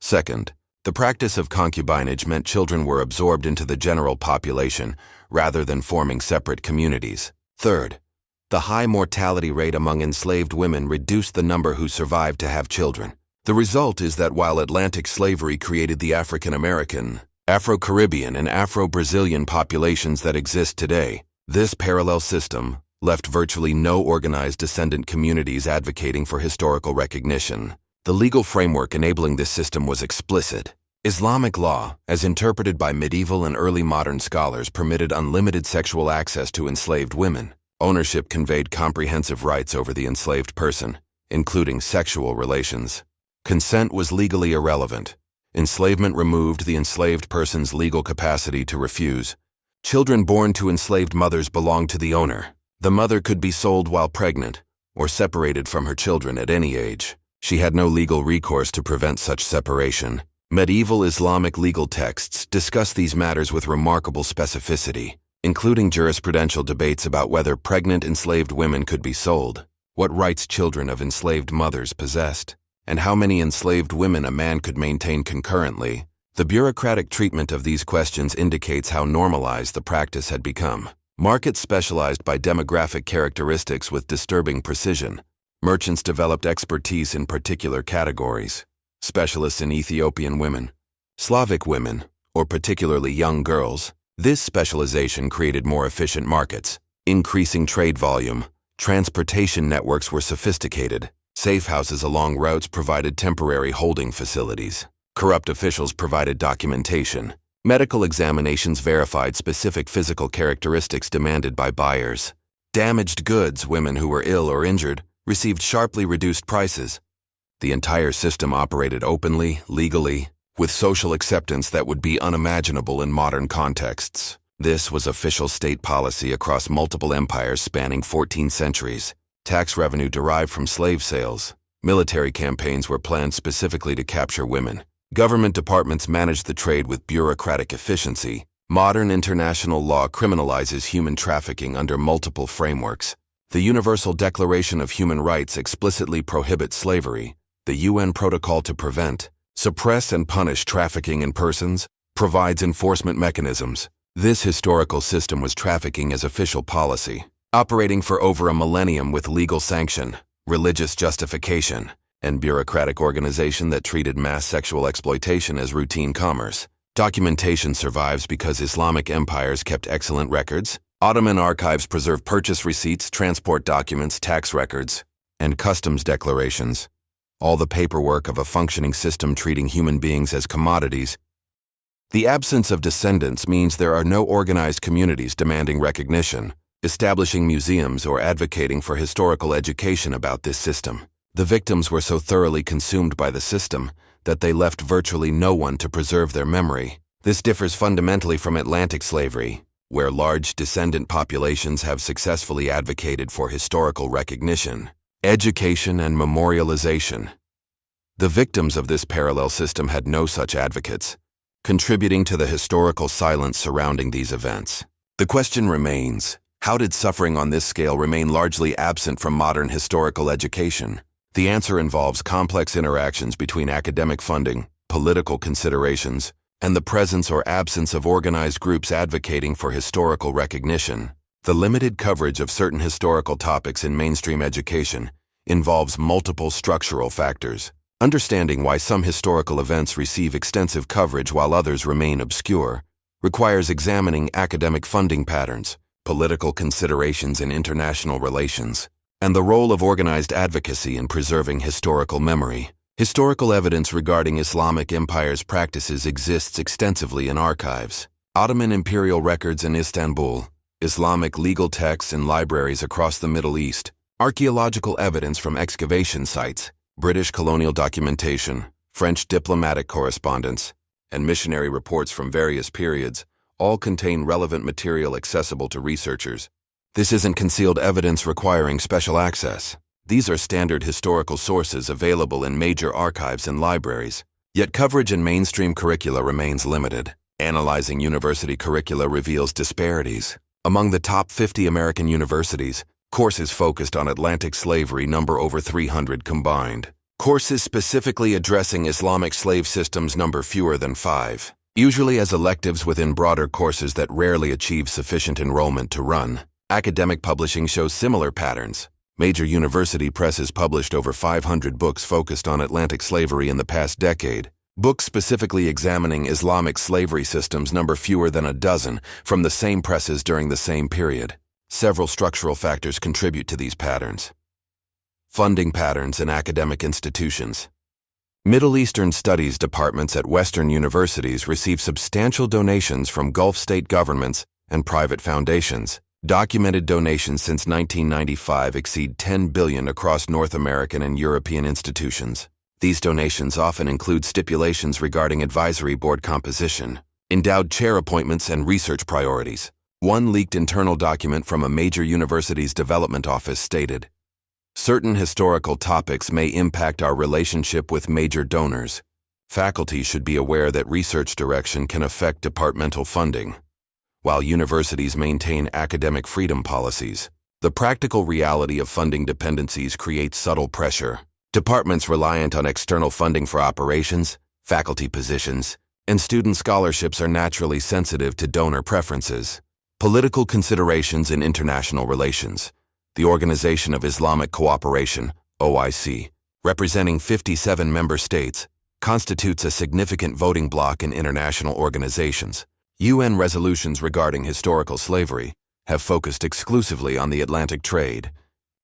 Speaker 1: Second, the practice of concubinage meant children were absorbed into the general population rather than forming separate communities. Third, the high mortality rate among enslaved women reduced the number who survived to have children. The result is that while Atlantic slavery created the African-American, Afro-Caribbean, and Afro-Brazilian populations that exist today, this parallel system left virtually no organized descendant communities advocating for historical recognition. The legal framework enabling this system was explicit. Islamic law, as interpreted by medieval and early modern scholars, permitted unlimited sexual access to enslaved women. Ownership conveyed comprehensive rights over the enslaved person, including sexual relations. Consent was legally irrelevant. Enslavement removed the enslaved person's legal capacity to refuse. Children born to enslaved mothers belonged to the owner. The mother could be sold while pregnant, or separated from her children at any age. She had no legal recourse to prevent such separation. Medieval Islamic legal texts discuss these matters with remarkable specificity, including jurisprudential debates about whether pregnant enslaved women could be sold, what rights children of enslaved mothers possessed, and how many enslaved women a man could maintain concurrently. The bureaucratic treatment of these questions indicates how normalized the practice had become. Markets specialized by demographic characteristics with disturbing precision. Merchants developed expertise in particular categories. Specialists in Ethiopian women, Slavic women, or particularly young girls. This specialization created more efficient markets, increasing trade volume. Transportation networks were sophisticated. Safe houses along routes provided temporary holding facilities. Corrupt officials provided documentation. Medical examinations verified specific physical characteristics demanded by buyers. Damaged goods, women who were ill or injured, received sharply reduced prices. The entire system operated openly, legally, with social acceptance that would be unimaginable in modern contexts. This was official state policy across multiple empires spanning 14 centuries. Tax revenue derived from slave sales. Military campaigns were planned specifically to capture women. Government departments managed the trade with bureaucratic efficiency. Modern international law criminalizes human trafficking under multiple frameworks. The Universal Declaration of Human Rights explicitly prohibits slavery. The UN Protocol to Prevent, Suppress and Punish Trafficking in Persons provides enforcement mechanisms. This historical system was trafficking as official policy, operating for over a millennium with legal sanction, religious justification, and bureaucratic organization that treated mass sexual exploitation as routine commerce. Documentation survives because Islamic empires kept excellent records. Ottoman archives preserve purchase receipts, transport documents, tax records, and customs declarations. All the paperwork of a functioning system treating human beings as commodities. The absence of descendants means there are no organized communities demanding recognition, establishing museums, or advocating for historical education about this system. The victims were so thoroughly consumed by the system that they left virtually no one to preserve their memory. This differs fundamentally from Atlantic slavery, where large descendant populations have successfully advocated for historical recognition, education, and memorialization. The victims of this parallel system had no such advocates, contributing to the historical silence surrounding these events. The question remains, how did suffering on this scale remain largely absent from modern historical education? The answer involves complex interactions between academic funding, political considerations, and the presence or absence of organized groups advocating for historical recognition. The limited coverage of certain historical topics in mainstream education involves multiple structural factors. Understanding why some historical events receive extensive coverage while others remain obscure requires examining academic funding patterns, political considerations in international relations, and the role of organized advocacy in preserving historical memory. Historical evidence regarding Islamic empire's practices exists extensively in archives. Ottoman imperial records in Istanbul, Islamic legal texts in libraries across the Middle East, archaeological evidence from excavation sites, British colonial documentation, French diplomatic correspondence, and missionary reports from various periods all contain relevant material accessible to researchers. This isn't concealed evidence requiring special access. These are standard historical sources available in major archives and libraries. Yet coverage in mainstream curricula remains limited. Analyzing university curricula reveals disparities. Among the top 50 American universities, courses focused on Atlantic slavery number over 300 combined. Courses specifically addressing Islamic slave systems number fewer than 5, usually as electives within broader courses that rarely achieve sufficient enrollment to run. Academic publishing shows similar patterns. Major university presses published over 500 books focused on Atlantic slavery in the past decade. Books specifically examining Islamic slavery systems number fewer than a dozen from the same presses during the same period. Several structural factors contribute to these patterns. Funding patterns in academic institutions. Middle Eastern studies departments at Western universities receive substantial donations from Gulf state governments and private foundations. Documented donations since 1995 exceed $10 billion across North American and European institutions. These donations often include stipulations regarding advisory board composition, endowed chair appointments, and research priorities. One leaked internal document from a major university's development office stated, "Certain historical topics may impact our relationship with major donors. Faculty should be aware that research direction can affect departmental funding." While universities maintain academic freedom policies, the practical reality of funding dependencies creates subtle pressure. Departments reliant on external funding for operations, faculty positions, and student scholarships are naturally sensitive to donor preferences. Political considerations in international relations. The Organization of Islamic Cooperation, OIC, representing 57 member states, constitutes a significant voting bloc in international organizations. UN resolutions regarding historical slavery have focused exclusively on the Atlantic trade.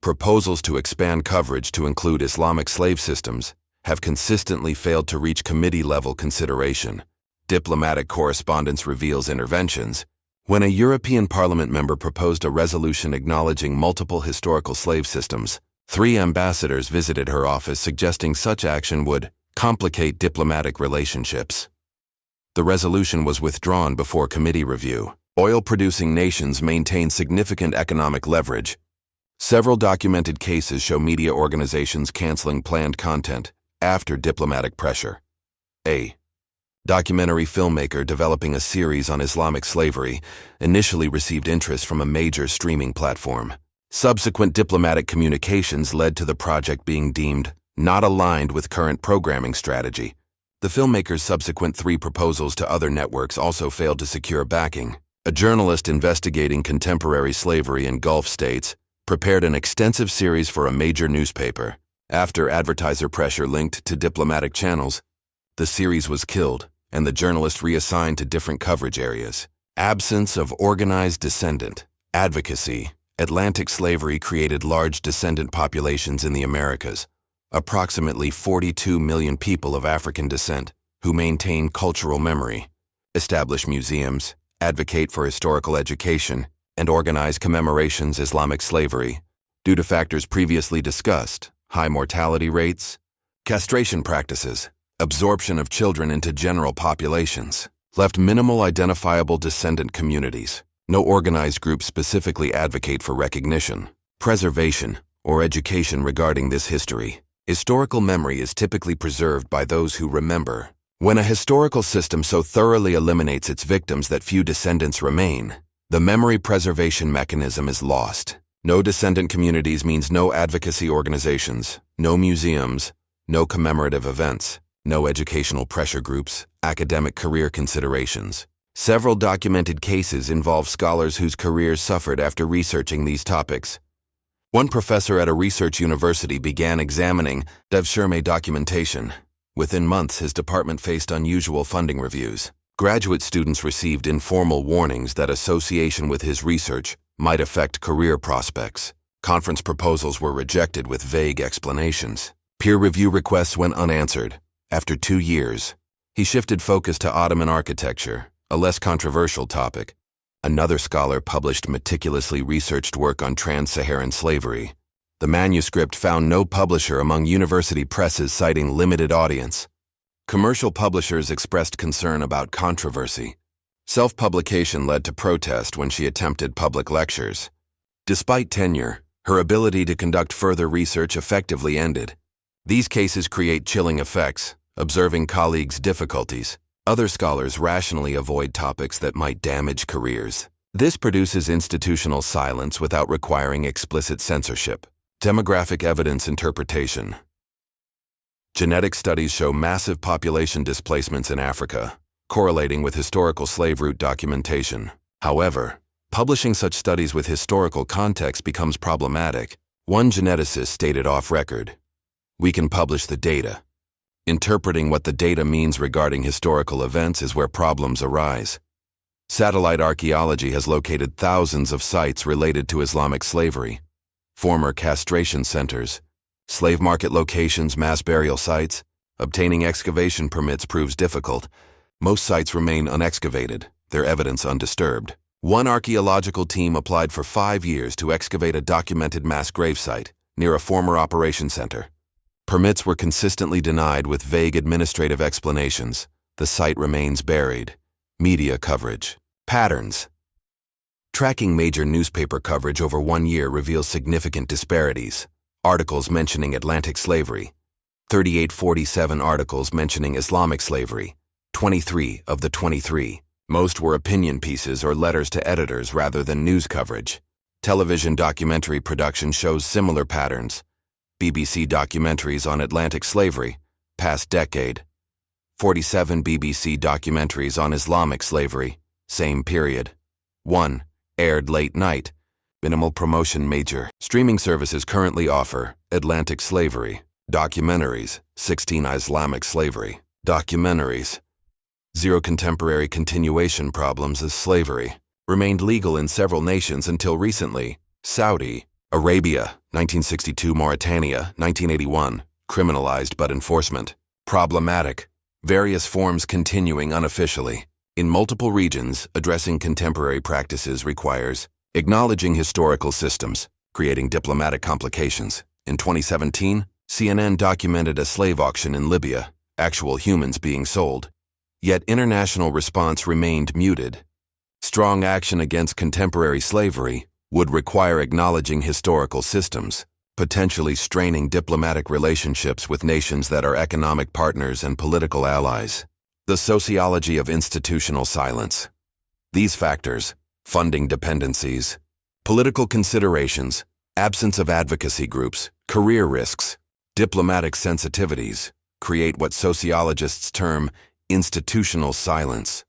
Speaker 1: Proposals to expand coverage to include Islamic slave systems have consistently failed to reach committee-level consideration. Diplomatic correspondence reveals interventions. When a European Parliament member proposed a resolution acknowledging multiple historical slave systems, 3 ambassadors visited her office suggesting such action would complicate diplomatic relationships. The resolution was withdrawn before committee review. Oil-producing nations maintain significant economic leverage. Several documented cases show media organizations canceling planned content after diplomatic pressure. A documentary filmmaker developing a series on Islamic slavery initially received interest from a major streaming platform. Subsequent diplomatic communications led to the project being deemed not aligned with current programming strategy. The filmmaker's subsequent 3 proposals to other networks also failed to secure backing. A journalist investigating contemporary slavery in Gulf states prepared an extensive series for a major newspaper. After advertiser pressure linked to diplomatic channels, the series was killed and the journalist reassigned to different coverage areas. Absence of organized descendant advocacy. Atlantic slavery created large descendant populations in the Americas, approximately 42 million people of African descent who maintain cultural memory, establish museums, advocate for historical education, and organize commemorations of Islamic slavery. Due to factors previously discussed, high mortality rates, castration practices, absorption of children into general populations, left minimal identifiable descendant communities. No organized groups specifically advocate for recognition, preservation, or education regarding this history. Historical memory is typically preserved by those who remember. When a historical system so thoroughly eliminates its victims that few descendants remain, the memory preservation mechanism is lost. No descendant communities means no advocacy organizations, no museums, no commemorative events, no educational pressure groups, academic career considerations. Several documented cases involve scholars whose careers suffered after researching these topics. One professor at a research university began examining Devshirme documentation. Within months, his department faced unusual funding reviews. Graduate students received informal warnings that association with his research might affect career prospects. Conference proposals were rejected with vague explanations. Peer review requests went unanswered. After 2 years, he shifted focus to Ottoman architecture, a less controversial topic. Another scholar published meticulously researched work on Trans-Saharan slavery. The manuscript found no publisher among university presses, citing limited audience. Commercial publishers expressed concern about controversy. Self-publication led to protest when she attempted public lectures. Despite tenure, her ability to conduct further research effectively ended. These cases create chilling effects, observing colleagues' difficulties. Other scholars rationally avoid topics that might damage careers. This produces institutional silence without requiring explicit censorship. Demographic evidence interpretation. Genetic studies show massive population displacements in Africa, correlating with historical slave route documentation. However, publishing such studies with historical context becomes problematic. One geneticist stated off-record, "We can publish the data. Interpreting what the data means regarding historical events is where problems arise." Satellite archaeology has located thousands of sites related to Islamic slavery. Former castration centers, slave market locations, mass burial sites. Obtaining excavation permits proves difficult. Most sites remain unexcavated, their evidence undisturbed. One archaeological team applied for 5 years to excavate a documented mass gravesite near a former operation center. Permits were consistently denied with vague administrative explanations. The site remains buried. Media coverage. Patterns. Tracking major newspaper coverage over 1 year reveals significant disparities. Articles mentioning Atlantic slavery. 3847 articles mentioning Islamic slavery. 23 of the 23. Most were opinion pieces or letters to editors rather than news coverage. Television documentary production shows similar patterns. BBC documentaries on Atlantic slavery, past decade. 47 BBC documentaries on Islamic slavery, same period. 1. Aired late night. Minimal promotion major. Streaming services currently offer Atlantic slavery. Documentaries. 16 Islamic slavery. Documentaries. 0 Contemporary continuation problems as slavery. Remained legal in several nations until recently. Saudi Arabia, 1962, Mauritania, 1981, criminalized but enforcement. Problematic. various forms continuing unofficially. In multiple regions, addressing contemporary practices requires acknowledging historical systems, creating diplomatic complications. In 2017, CNN documented a slave auction in Libya, actual humans being sold. Yet international response remained muted. Strong action against contemporary slavery would require acknowledging historical systems, potentially straining diplomatic relationships with nations that are economic partners and political allies. The sociology of institutional silence. These factors, funding dependencies, political considerations, absence of advocacy groups, career risks, diplomatic sensitivities, create what sociologists term institutional silence.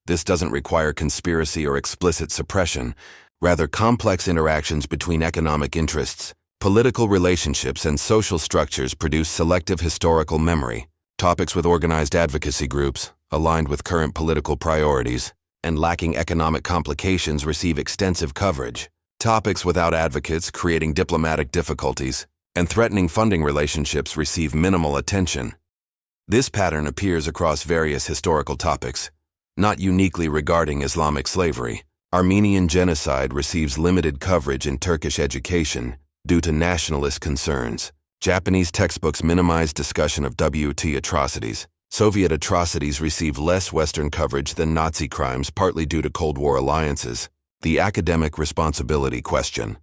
Speaker 1: This doesn't require conspiracy or explicit suppression, rather complex interactions between economic interests, political relationships, and social structures produce selective historical memory. Topics with organized advocacy groups, aligned with current political priorities, and lacking economic complications receive extensive coverage. Topics without advocates creating diplomatic difficulties and threatening funding relationships receive minimal attention. This pattern appears across various historical topics, not uniquely regarding Islamic slavery. Armenian genocide receives limited coverage in Turkish education due to nationalist concerns. Japanese textbooks minimize discussion of WT atrocities. Soviet atrocities receive less Western coverage than Nazi crimes, partly due to Cold War alliances. The academic responsibility question.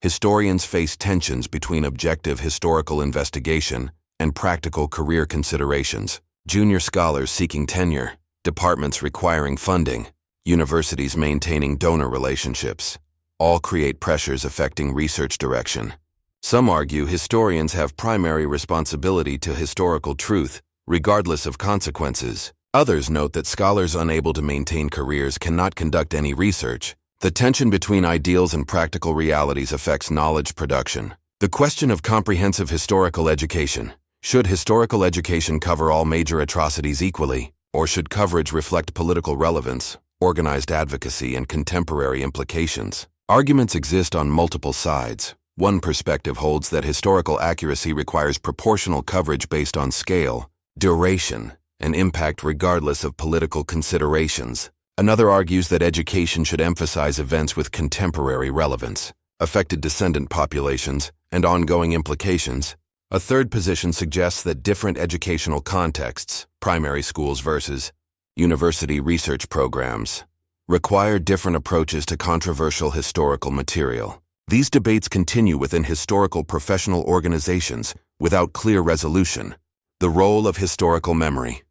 Speaker 1: Historians face tensions between objective historical investigation and practical career considerations. Junior scholars seeking tenure, departments requiring funding, universities maintaining donor relationships, all create pressures affecting research direction. Some argue historians have primary responsibility to historical truth, regardless of consequences. Others note that scholars unable to maintain careers cannot conduct any research. The tension between ideals and practical realities affects knowledge production. The question of comprehensive historical education. Should historical education cover all major atrocities equally, or should coverage reflect political relevance, organized advocacy, and contemporary implications? Arguments exist on multiple sides. One perspective holds that historical accuracy requires proportional coverage based on scale, duration, and impact regardless of political considerations. Another argues that education should emphasize events with contemporary relevance, affected descendant populations, and ongoing implications. A third position suggests that different educational contexts, primary schools versus university research programs, require different approaches to controversial historical material. These debates continue within historical professional organizations without clear resolution. The role of historical memory.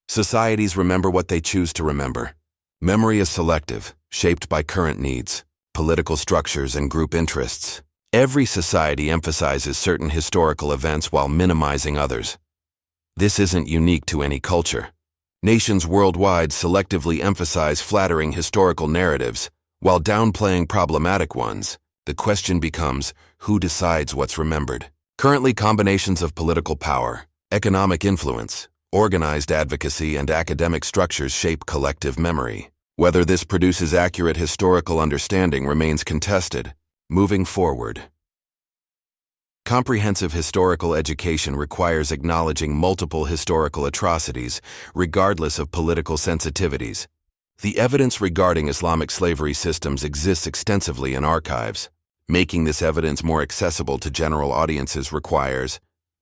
Speaker 1: Societies remember what they choose to remember. Memory is selective, shaped by current needs, political structures, and group interests. Every society emphasizes certain historical events while minimizing others. This isn't unique to any culture. Nations worldwide selectively emphasize flattering historical narratives while downplaying problematic ones. The question becomes, who decides what's remembered? Currently, combinations of political power, economic influence, organized advocacy, and academic structures shape collective memory. Whether this produces accurate historical understanding remains contested. Moving forward. Comprehensive historical education requires acknowledging multiple historical atrocities, regardless of political sensitivities. The evidence regarding Islamic slavery systems exists extensively in archives. Making this evidence more accessible to general audiences requires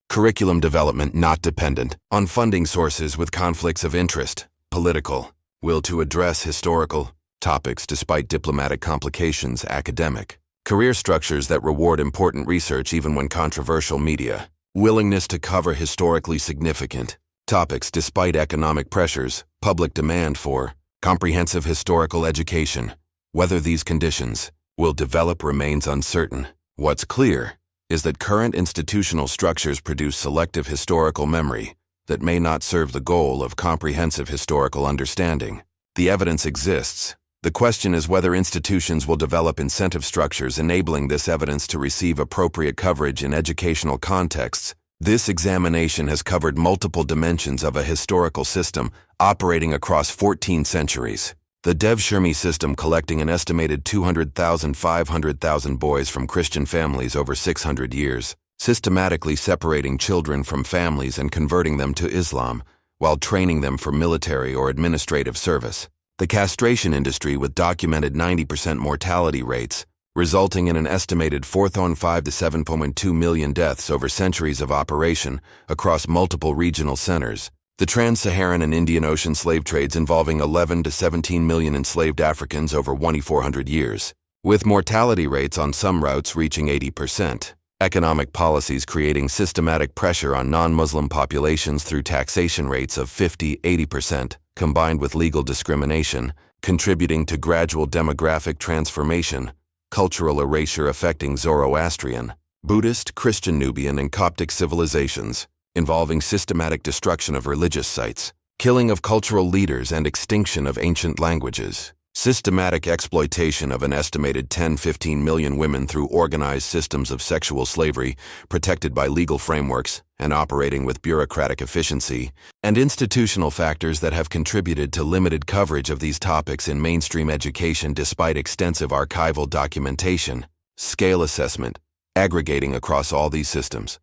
Speaker 1: curriculum development not dependent on funding sources with conflicts of interest, political, will to address historical topics despite diplomatic complications, academic, career structures that reward important research even when controversial media, willingness to cover historically significant topics despite economic pressures, public demand for comprehensive historical education. Whether these conditions will develop remains uncertain. What's clear is that current institutional structures produce selective historical memory that may not serve the goal of comprehensive historical understanding. The evidence exists. The question is whether institutions will develop incentive structures enabling this evidence to receive appropriate coverage in educational contexts. This examination has covered multiple dimensions of a historical system operating across 14 centuries. The Devshirme system collecting an estimated 500,000 boys from Christian families over 600 years, systematically separating children from families and converting them to Islam, while training them for military or administrative service. The castration industry, with documented 90% mortality rates, resulting in an estimated 4.5 to 7.2 million deaths over centuries of operation across multiple regional centers. The Trans-Saharan and Indian Ocean slave trades involving 11 to 17 million enslaved Africans over 2,400 years, with mortality rates on some routes reaching 80%. Economic policies creating systematic pressure on non-Muslim populations through taxation rates of 50–80%, combined with legal discrimination, contributing to gradual demographic transformation, cultural erasure affecting Zoroastrian, Buddhist, Christian, Nubian, and Coptic civilizations, involving systematic destruction of religious sites, killing of cultural leaders, and extinction of ancient languages. Systematic exploitation of an estimated 10–15 million women through organized systems of sexual slavery, protected by legal frameworks and operating with bureaucratic efficiency, and institutional factors that have contributed to limited coverage of these topics in mainstream education despite extensive archival documentation, scale assessment, aggregating across all these systems.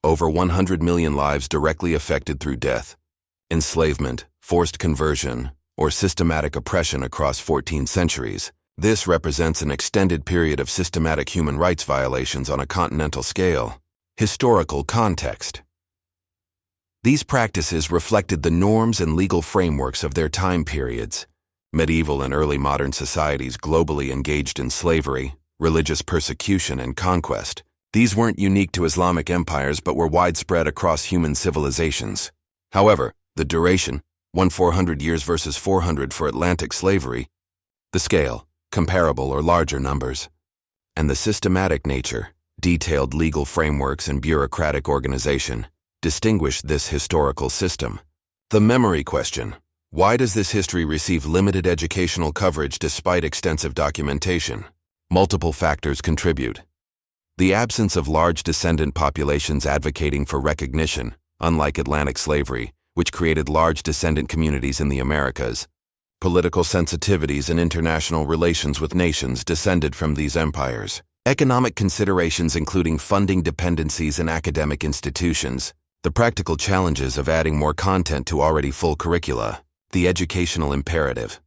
Speaker 1: Over 100 million lives directly affected through death, enslavement, forced conversion, or systematic oppression across 14 centuries. This represents an extended period of systematic human rights violations on a continental scale. Historical context. These practices reflected the norms and legal frameworks of their time periods. Medieval and early modern societies globally engaged in slavery, religious persecution, and conquest. These weren't unique to Islamic empires but were widespread across human civilizations. However, the duration, 400 years versus 400 for Atlantic slavery, the scale, comparable or larger numbers, and the systematic nature, detailed legal frameworks and bureaucratic organization, distinguished this historical system. The memory question: why does this history receive limited educational coverage despite extensive documentation? Multiple factors contribute. The absence of large descendant populations advocating for recognition, unlike Atlantic slavery, which created large descendant communities in the Americas. Political sensitivities and international relations with nations descended from these empires. Economic considerations including funding dependencies in academic institutions. The practical challenges of adding more content to already full curricula. The educational imperative.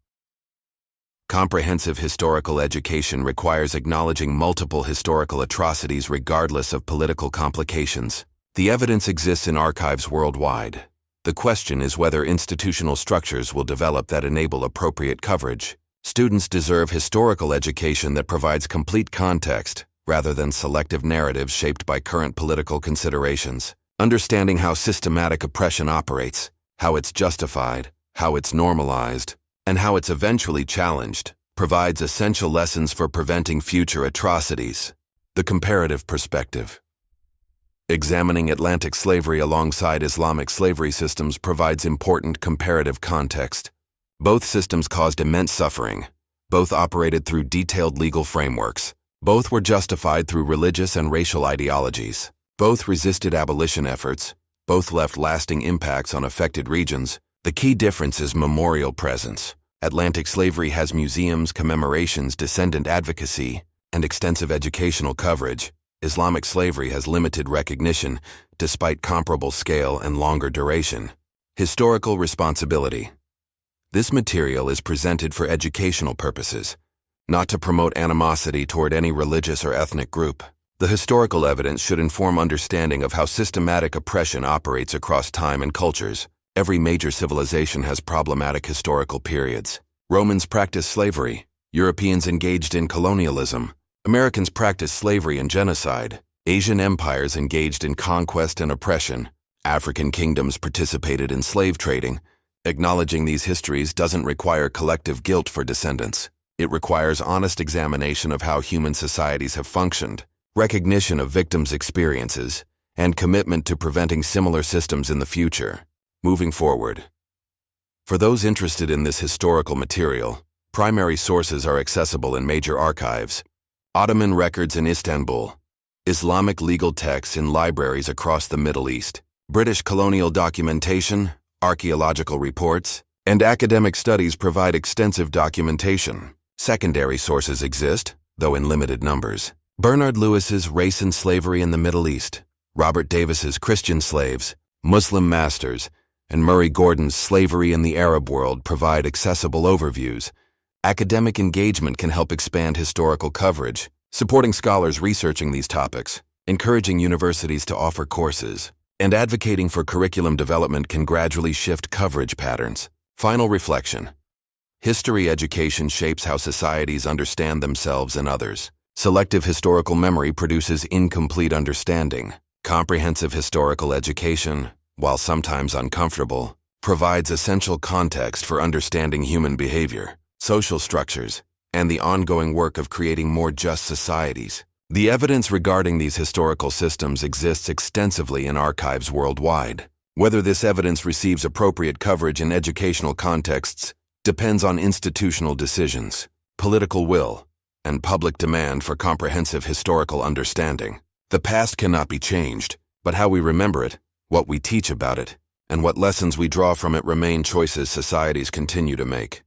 Speaker 1: Comprehensive historical education requires acknowledging multiple historical atrocities regardless of political complications. The evidence exists in archives worldwide. The question is whether institutional structures will develop that enable appropriate coverage. Students deserve historical education that provides complete context, rather than selective narratives shaped by current political considerations. Understanding how systematic oppression operates, how it's justified, how it's normalized, and how it's eventually challenged, provides essential lessons for preventing future atrocities. The comparative perspective. Examining Atlantic slavery alongside Islamic slavery systems provides important comparative context. Both systems caused immense suffering. Both operated through detailed legal frameworks. Both were justified through religious and racial ideologies. Both resisted abolition efforts. Both left lasting impacts on affected regions. The key difference is memorial presence. Atlantic slavery has museums, commemorations, descendant advocacy, and extensive educational coverage. Islamic slavery has limited recognition, despite comparable scale and longer duration. Historical responsibility. This material is presented for educational purposes, not to promote animosity toward any religious or ethnic group. The historical evidence should inform understanding of how systematic oppression operates across time and cultures. Every major civilization has problematic historical periods. Romans practiced slavery. Europeans engaged in colonialism. Americans practiced slavery and genocide. Asian empires engaged in conquest and oppression. African kingdoms participated in slave trading. Acknowledging these histories doesn't require collective guilt for descendants. It requires honest examination of how human societies have functioned, recognition of victims' experiences, and commitment to preventing similar systems in the future. Moving forward. For those interested in this historical material, primary sources are accessible in major archives. Ottoman records in Istanbul. Islamic legal texts in libraries across the Middle East. British colonial documentation, archaeological reports, and academic studies provide extensive documentation. Secondary sources exist, though in limited numbers. Bernard Lewis's Race and Slavery in the Middle East, Robert Davis's Christian Slaves, Muslim Masters, and Murray Gordon's Slavery in the Arab World provide accessible overviews. Academic engagement can help expand historical coverage, supporting scholars researching these topics, encouraging universities to offer courses, and advocating for curriculum development can gradually shift coverage patterns. Final reflection. History education shapes how societies understand themselves and others. Selective historical memory produces incomplete understanding. Comprehensive historical education, while sometimes uncomfortable, provides essential context for understanding human behavior, social structures, and the ongoing work of creating more just societies. The evidence regarding these historical systems exists extensively in archives worldwide. Whether this evidence receives appropriate coverage in educational contexts depends on institutional decisions, political will, and public demand for comprehensive historical understanding. The past cannot be changed, but how we remember it, what we teach about it, and what lessons we draw from it remain choices societies continue to make.